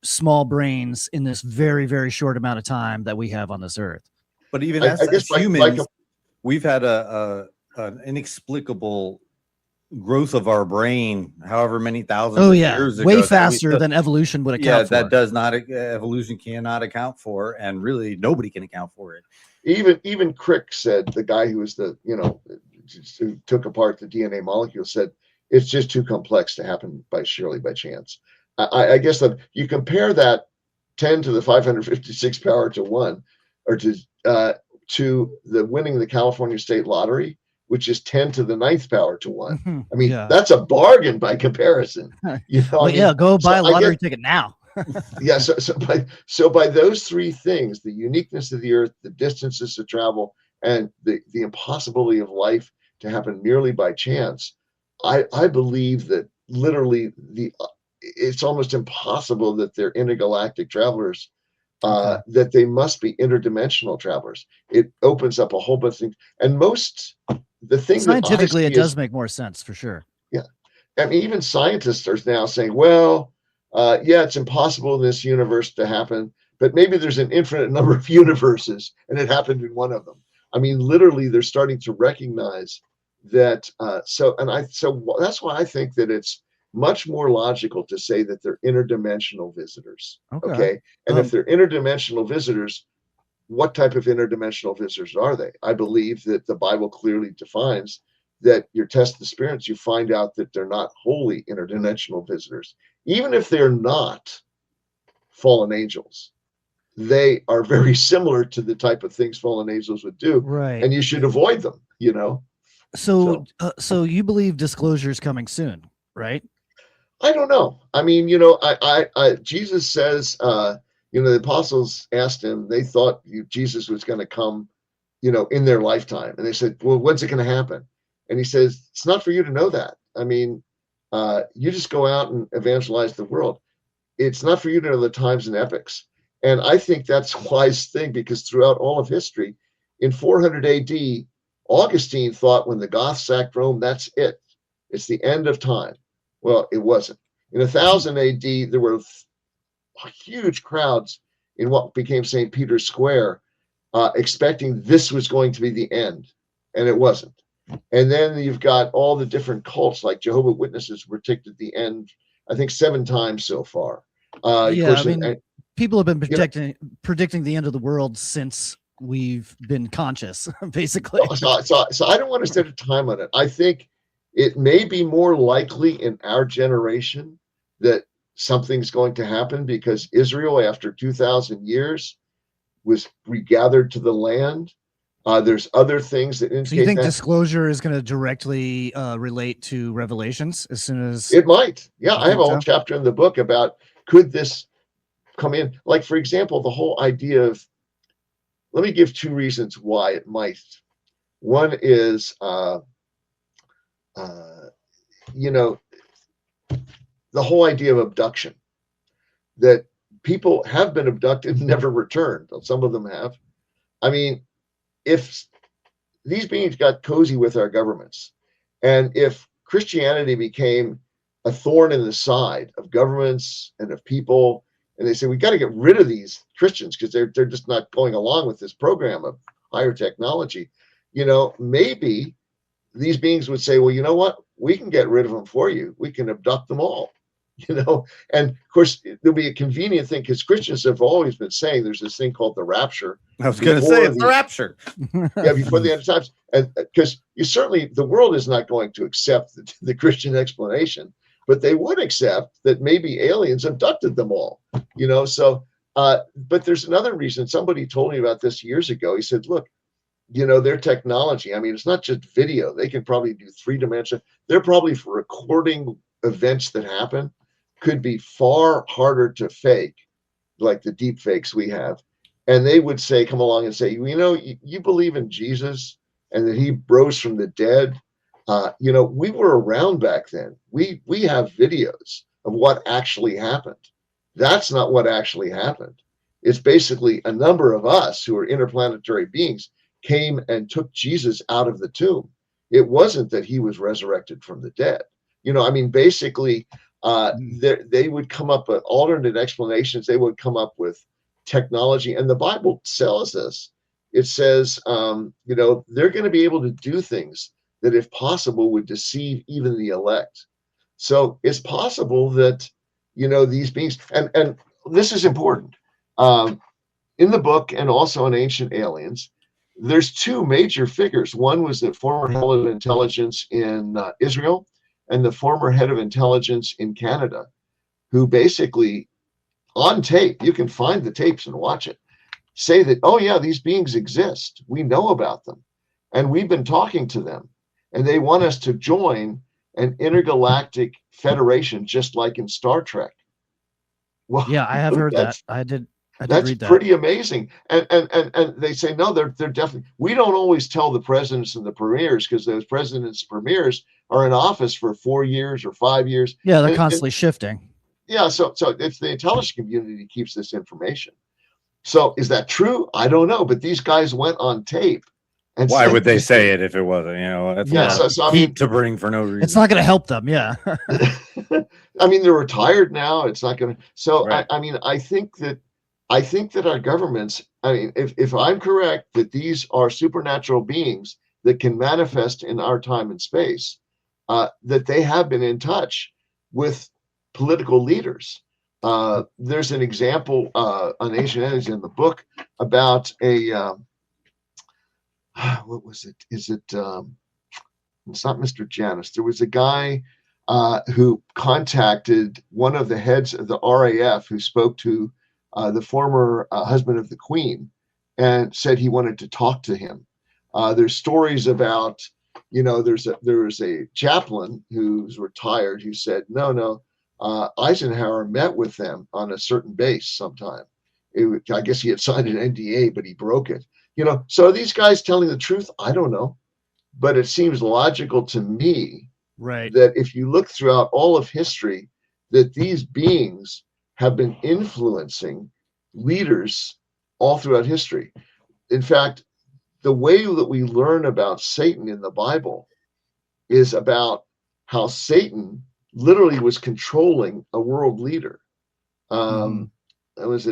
small brains in this very, very short amount of time that we have on this earth. But even as humans, we've had an inexplicable growth of our brain, however many thousands of years ago, way faster than evolution would account for. That does not, evolution cannot account for, and really nobody can account for it. Even Crick said, the guy who was who took apart the DNA molecule, said it's just too complex to happen by chance. I guess that you compare that 10 to the 556 power to 1, or to the winning the California state lottery, which is 10 to the 9th power to 1. I mean, that's a bargain by comparison. Go buy a lottery ticket now. So by those three things, the uniqueness of the earth, the distances to travel, and the impossibility of life to happen merely by chance, I believe that literally it's almost impossible that they're intergalactic travelers. That they must be interdimensional travelers. It opens up a whole bunch of things, and the thing scientifically it does make more sense for sure. Yeah, I mean, even scientists are now saying, well, it's impossible in this universe to happen, but maybe there's an infinite number of universes, and it happened in one of them. I mean, literally, they're starting to recognize that. So that's why I think that it's much more logical to say that they're interdimensional visitors. Okay. And if they're interdimensional visitors, what type of interdimensional visitors are they? I believe that the Bible clearly defines that your test the spirits, you find out that they're not wholly interdimensional visitors. Even if they're not fallen angels, they are very similar to the type of things fallen angels would do. Right. And you should avoid them, you know? So you believe disclosure is coming soon, right? I don't know. I mean, Jesus says, the apostles asked him, they thought Jesus was going to come, in their lifetime. And they said, well, when's it going to happen? And he says, it's not for you to know that. I mean, you just go out and evangelize the world. It's not for you to know the times and epochs. And I think that's a wise thing, because throughout all of history, in 400 AD, Augustine thought when the Goths sacked Rome, that's it. It's the end of time. Well, it wasn't. In 1000 AD, there were huge crowds in what became St. Peter's Square, expecting this was going to be the end, and it wasn't. And then you've got all the different cults, like Jehovah's Witnesses predicted the end, I think 7 times so far. People have been predicting the end of the world since we've been conscious, basically. So I don't want to set a time on it. I think it may be more likely in our generation that something's going to happen, because Israel, after 2,000 years, was regathered to the land. There's other things that indicate. So you think disclosure is going to directly relate to Revelations as soon as it might? Yeah, I have a whole chapter in the book about, could this come in? Like, for example, the whole idea of, let me give 2 reasons why it might. One is, the whole idea of abduction, that people have been abducted and never returned. Some of them have. I mean, if these beings got cozy with our governments, and if Christianity became a thorn in the side of governments and of people, and they say, we got to get rid of these Christians because they're just not going along with this program of higher technology, maybe these beings would say, well, you know what? We can get rid of them for you. We can abduct them all, and of course there'll be a convenient thing, because Christians have always been saying there's this thing called the rapture. I was going to say it's the rapture. Yeah, before the end of times. And because the world is not going to accept the Christian explanation, but they would accept that maybe aliens abducted them all, but there's another reason. Somebody told me about this years ago. He said, look, their technology, I mean, it's not just video. They can probably do 3-dimensional. They're probably, for recording events that happen, could be far harder to fake, like the deep fakes we have. And they would say, come along and say, you believe in Jesus and that he rose from the dead. We were around back then. We have videos of what actually happened. That's not what actually happened. It's basically a number of us who are interplanetary beings came and took Jesus out of the tomb. It wasn't that he was resurrected from the dead. Basically, they would come up with alternate explanations. They would come up with technology, and the Bible tells us, it says, they're going to be able to do things that, if possible, would deceive even the elect. So it's possible that, these beings, and this is important. In the book, and also in Ancient Aliens, there's 2 major figures. One was the former head of intelligence in Israel, and the former head of intelligence in Canada, who basically, on tape, you can find the tapes and watch it, say that, oh yeah, these beings exist. We know about them, and we've been talking to them, and they want us to join an intergalactic federation, just like in Star Trek. Well, yeah, I have heard that. I did that's read that. Pretty amazing. And they say, no, they're definitely, we don't always tell the presidents and the premiers, because those presidents and premiers are in office for 4 years or 5 years. Yeah, they're constantly shifting. Yeah, so it's the intelligence community keeps this information. So is that true? I don't know, but these guys went on tape. And why would they say it if it wasn't? That's heat to bring for no reason. It's not going to help them. Yeah. I mean, they're retired now. It's not going to. So right. I think that our governments, if I'm correct, that these are supernatural beings that can manifest in our time and space, that they have been in touch. with political leaders. There's an example on Asian Entities in the book about a what was it? Is it? It's not Mr. Janus. There was a guy who contacted one of the heads of the RAF who spoke to the former husband of the Queen and said he wanted to talk to him. There's stories about, there was a chaplain who's retired who said, no, Eisenhower met with them on a certain base sometime. I guess he had signed an NDA, but he broke it. So are these guys telling the truth? I don't know. But it seems logical to me that if you look throughout all of history, that these beings have been influencing leaders all throughout history. In fact, the way that we learn about Satan in the Bible is about how Satan literally was controlling a world leader. Is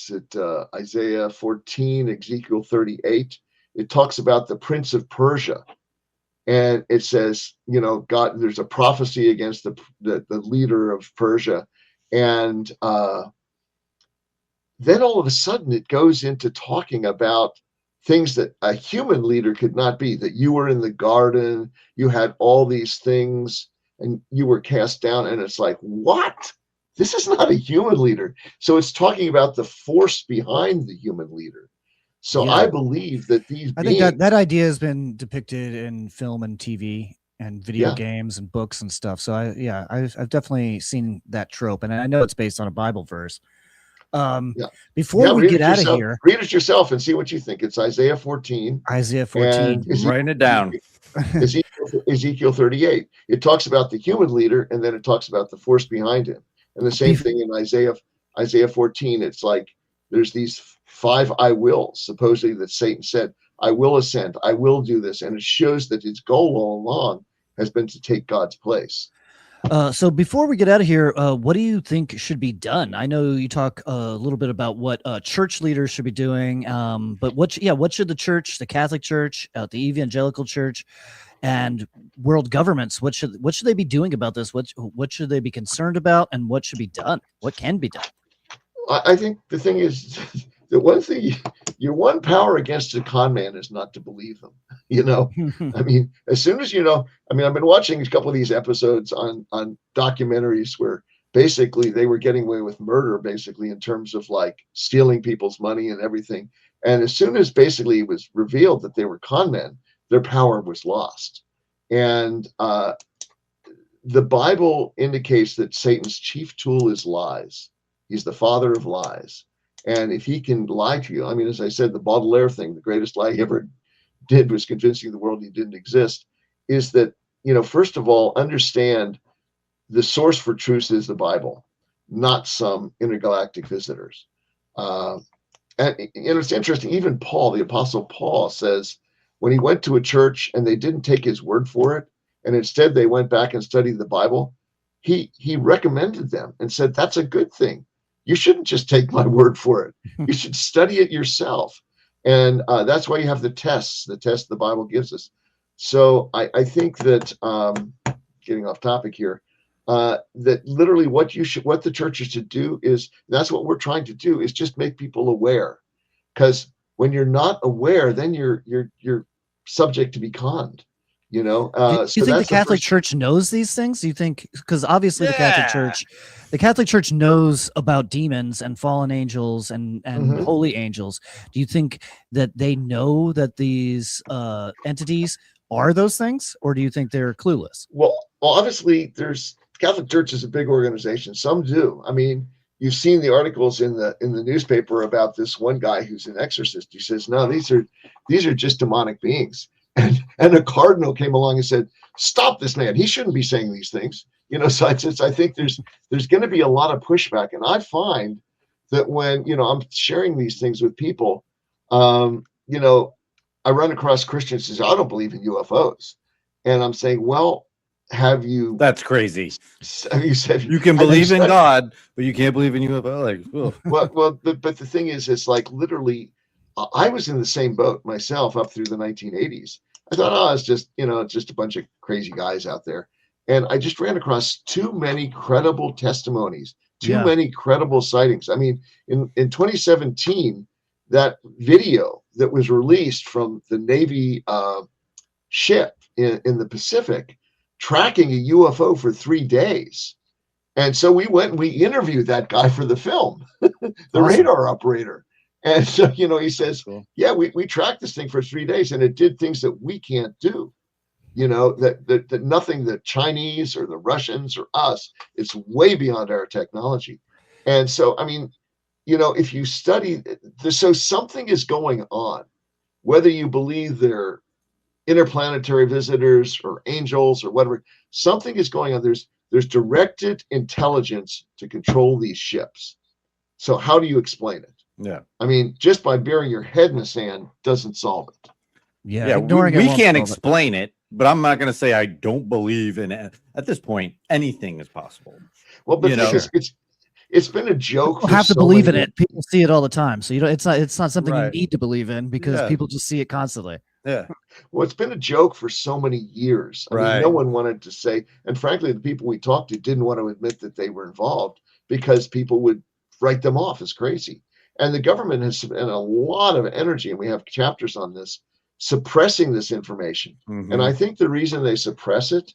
it Isaiah 14, Ezekiel 38? It talks about the prince of Persia. And it says, God, there's a prophecy against the leader of Persia. And then all of a sudden it goes into talking about things that a human leader could not be, that you were in the garden, you had all these things, and you were cast down. And it's like, what? This is not a human leader. So it's talking about the force behind the human leader. So I believe that I think that idea has been depicted in film and TV and video games and books and stuff. So I've definitely seen that trope, and I know it's based on a Bible verse. Before we get out of here, read it yourself and see what you think. It's Isaiah 14. Isaiah 14. Writing it down. Ezekiel 38. It talks about the human leader, and then it talks about the force behind him. And the same thing in Isaiah 14. It's like there's these 5 I wills, supposedly, that Satan said, I will ascend, I will do this. And it shows that his goal all along has been to take God's place. So before we get out of here, what do you think should be done? I know you talk a little bit about what church leaders should be doing, but what should the church, the Catholic Church, the Evangelical Church, and world governments, what should they be doing about this? What should they be concerned about, and what should be done? What can be done? I think the thing is, the one thing, your one power against a con man is not to believe them. I mean, as soon as I've been watching a couple of these episodes on documentaries where basically they were getting away with murder, basically, in terms of like stealing people's money and everything. And as soon as basically it was revealed that they were con men, their power was lost. And the Bible indicates that Satan's chief tool is lies. He's the father of lies. And if he can lie to you, I mean, as I said, the Baudelaire thing, the greatest lie he ever did was convincing the world he didn't exist, is that, first of all, understand the source for truth is the Bible, not some intergalactic visitors. And it's interesting, even Paul, the Apostle Paul, says when he went to a church and they didn't take his word for it, and instead they went back and studied the Bible, he recommended them and said, that's a good thing. You shouldn't just take my word for it. You should study it yourself. And that's why you have the tests the Bible gives us. So I think that, getting off topic here, that literally what the church is to do is, that's what we're trying to do, is just make people aware. Because when you're not aware, then you're subject to be conned. Do you think the Catholic Church knows these things? Do you think, because obviously the Catholic Church knows about demons and fallen angels and holy angels. Do you think that they know that these entities are those things, or do you think they're clueless? Well, obviously Catholic Church is a big organization. Some do. I mean, you've seen the articles in the newspaper about this one guy who's an exorcist. He says, no, these are just demonic beings. And a cardinal came along and said, stop this man. He shouldn't be saying these things. So I think there's going to be a lot of pushback. And I find that when, I'm sharing these things with people, I run across Christians who say, I don't believe in UFOs. And I'm saying, well, that's crazy. Have you said you can believe in God, but you can't believe in UFO? But the thing is, it's like literally, I was in the same boat myself up through the 1980s. I thought, it's just a bunch of crazy guys out there. And I just ran across too many credible testimonies, too many credible sightings. I mean, in 2017, that video that was released from the Navy ship in the Pacific tracking a UFO for 3 days. And so we went and we interviewed that guy for the film, the radar operator. And so, he says, yeah, we tracked this thing for 3 days and it did things that we can't do. That nothing the Chinese or the Russians or us, it's way beyond our technology. And so, I mean, if you study this, so something is going on, whether you believe they're interplanetary visitors or angels or whatever, something is going on. There's directed intelligence to control these ships. So how do you explain it? Yeah. I mean, just by burying your head in the sand doesn't solve it. Yeah. We can't explain it, but I'm not going to say I don't believe in it. At this point, anything is possible. Well, but it's been a joke. People have to believe in it. People see it all the time. So it's not something you need to believe in because people just see it constantly. Yeah. Well, it's been a joke for so many years. I mean, no one wanted to say, and frankly, the people we talked to didn't want to admit that they were involved because people would write them off as crazy. And the government has spent a lot of energy, and we have chapters on this, suppressing this information. Mm-hmm. And I think the reason they suppress it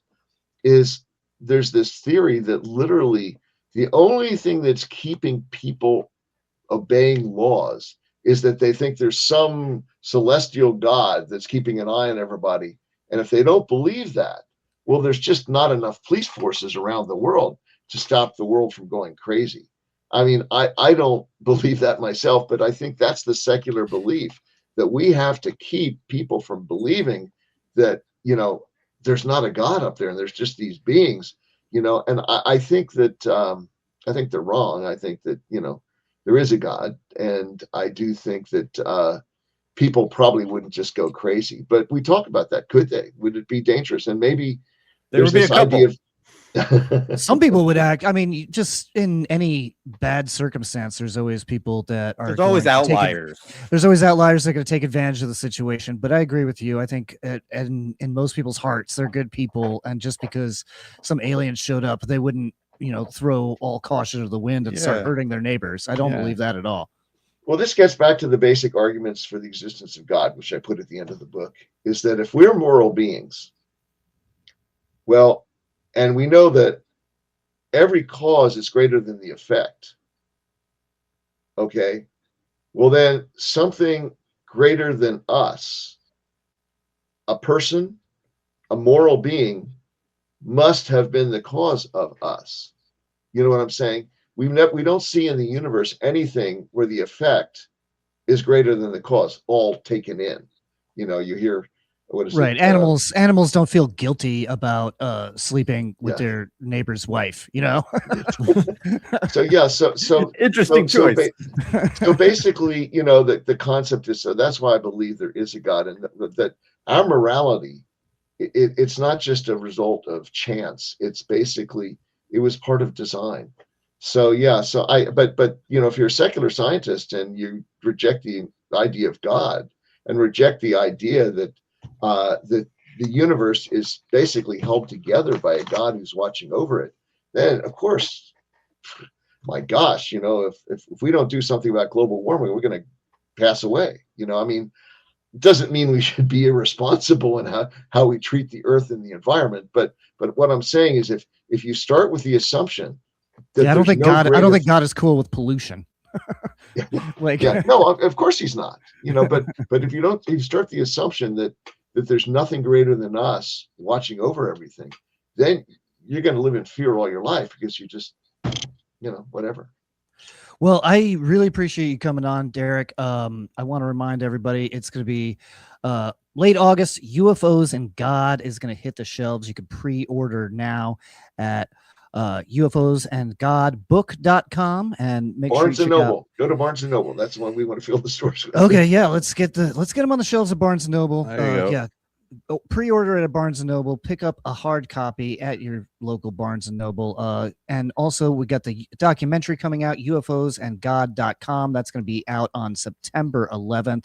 is there's this theory that literally the only thing that's keeping people obeying laws is that they think there's some celestial God that's keeping an eye on everybody. And if they don't believe that, well, there's just not enough police forces around the world to stop the world from going crazy. I mean, I don't believe that myself, but I think that's the secular belief, that we have to keep people from believing that, there's not a God up there and there's just these beings, and I think that, I think they're wrong. I think that, there is a God. And I do think that people probably wouldn't just go crazy, but we talk about that. Could they? Would it be dangerous? And maybe there's this idea of some people would act. I mean, just in any bad circumstance, there's always people that are. There's always outliers. There's always outliers that are going to take advantage of the situation. But I agree with you. I think in most people's hearts, they're good people. And just because some aliens showed up, they wouldn't, throw all caution to the wind and start hurting their neighbors. I don't believe that at all. Well, this gets back to the basic arguments for the existence of God, which I put at the end of the book, is that if we're moral beings, well, and we know that every cause is greater than the effect. Okay. Well, then something greater than us, a person, a moral being, must have been the cause of us. You know what I'm saying? We don't see in the universe anything where the effect is greater than the cause, all taken in. You hear what is right. It? Animals don't feel guilty about sleeping with their neighbor's wife, So interesting choice. So basically, the concept is, so that's why I believe there is a God, and that our morality, it's not just a result of chance. It's basically, it was part of design. So but if you're a secular scientist and you reject the idea of God and reject the idea that the universe is basically held together by a God who's watching over it, then of course, my gosh, if we don't do something about global warming, we're going to pass away. I mean, it doesn't mean we should be irresponsible in how we treat the earth and the environment. But what I'm saying is, if you start with the assumption that I don't think God is cool with pollution. No, of course he's not. But if you start the assumption that there's nothing greater than us watching over everything, then you're going to live in fear all your life because you just, whatever. Well, I really appreciate you coming on, Derrick. I want to remind everybody it's going to be late August. UFOs and God is going to hit the shelves. You can pre-order now at UFOsandGodBook.com and make Barnes sure and Noble. Go to Barnes and Noble. That's the one we want to fill the stores with. Okay, yeah, let's get them on the shelves of Barnes and Noble. There you go. Yeah. Pre-order it at Barnes and Noble. Pick up a hard copy at your local Barnes and Noble. And also we got the documentary coming out, UFOsandGod.com. That's going to be out on September 11th.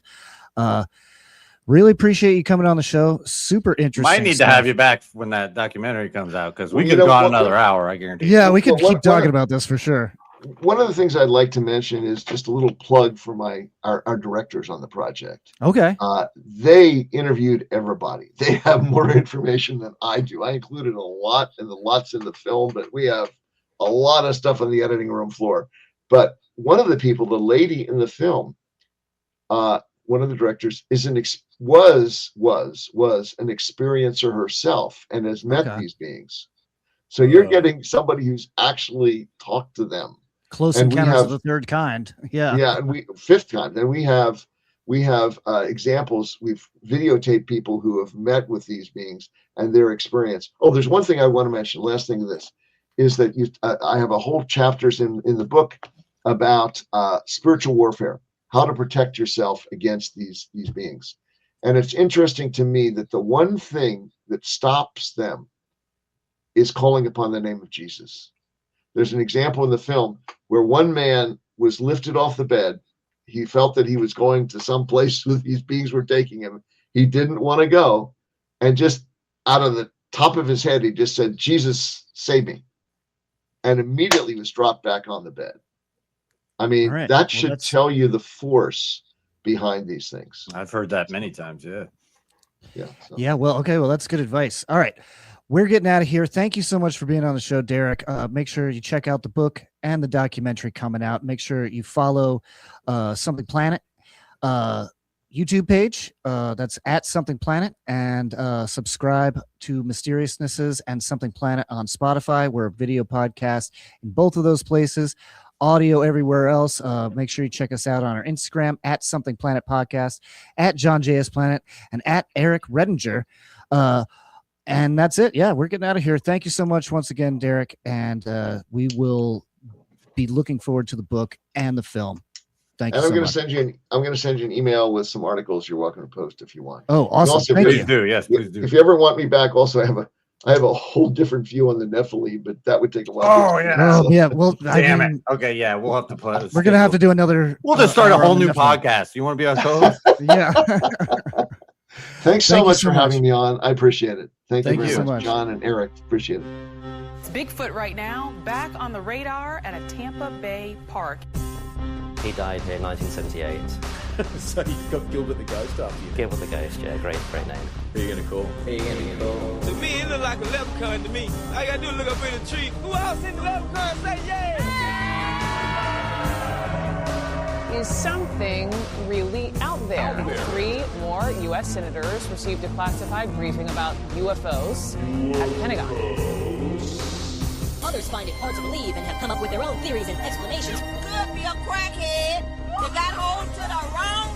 Really appreciate you coming on the show. Super interesting. Might need stuff. to have you back when that documentary comes out, because we Well, could go on another hour, I guarantee. Yeah, we could keep talking about this for sure. One of the things I'd like to mention is just a little plug for our directors on the project. Okay. They interviewed everybody. They have more information than I do. I included a lot, and the lots in the film, but we have a lot of stuff on the editing room floor. But one of the people, the lady in the film, one of the directors was an experiencer herself and has met these beings. So you're getting somebody who's actually talked to them. Close encounters of the third kind. Yeah. Yeah, and fifth kind. And we have examples. We've videotaped people who have met with these beings and their experience. Oh, there's one thing I want to mention. Last thing of this is that I have a whole chapters in the book about spiritual warfare, how to protect yourself against these beings. And it's interesting to me that the one thing that stops them is calling upon the name of Jesus. There's an example in the film where one man was lifted off the bed. He felt that he was going to some place where these beings were taking him. He didn't want to go. And just out of the top of his head, he just said, "Jesus, save me." And immediately was dropped back on the bed. I mean, that should tell you the force behind these things. I've heard that many times. Yeah. Yeah. So. Yeah. Well, okay. Well, that's good advice. All right. We're getting out of here. Thank you so much for being on the show, Derrick. Make sure you check out the book and the documentary coming out. Make sure you follow Something Planet YouTube page. That's at Something Planet, and subscribe to Mysteriousnesses and Something Planet on Spotify. We're a video podcast in both of those places. Audio everywhere else. Make sure you check us out on our Instagram at Something Planet Podcast, at John JS Planet, and at Eric Redinger. And that's it. Yeah, we're getting out of here. Thank you so much once again, Derrick. And we will be looking forward to the book and the film. Thank you. And I'm going to send you an email with some articles you're welcome to post if you want. Oh, awesome. Also, please do. Yes, please do. If you ever want me back, also I have a whole different view on the Nephilim, but that would take a while. Oh yeah. Oh yeah. Well, damn it. Okay, yeah, we'll have to put. We're gonna have to do another. We'll just start a whole new podcast. You want to be our co-host? Yeah. Thanks so much for having me on. I appreciate it. Thank you very so much, John and Eric. Appreciate it. It's Bigfoot right now, back on the radar at a Tampa Bay park. He died here in 1978. So you've got Gilbert the Ghost after you? Gilbert the Ghost, yeah, great name. Who are you going to call? To me, it look like a leprechaun to me. All you got to do is look up in the tree. Who else in the leprechaun? Say yeah! Is something really out there? 3 more U.S. senators received a classified briefing about UFOs at the Pentagon. Others find it hard to believe and have come up with their own theories and explanations. Could be a crackhead that got hold to the wrong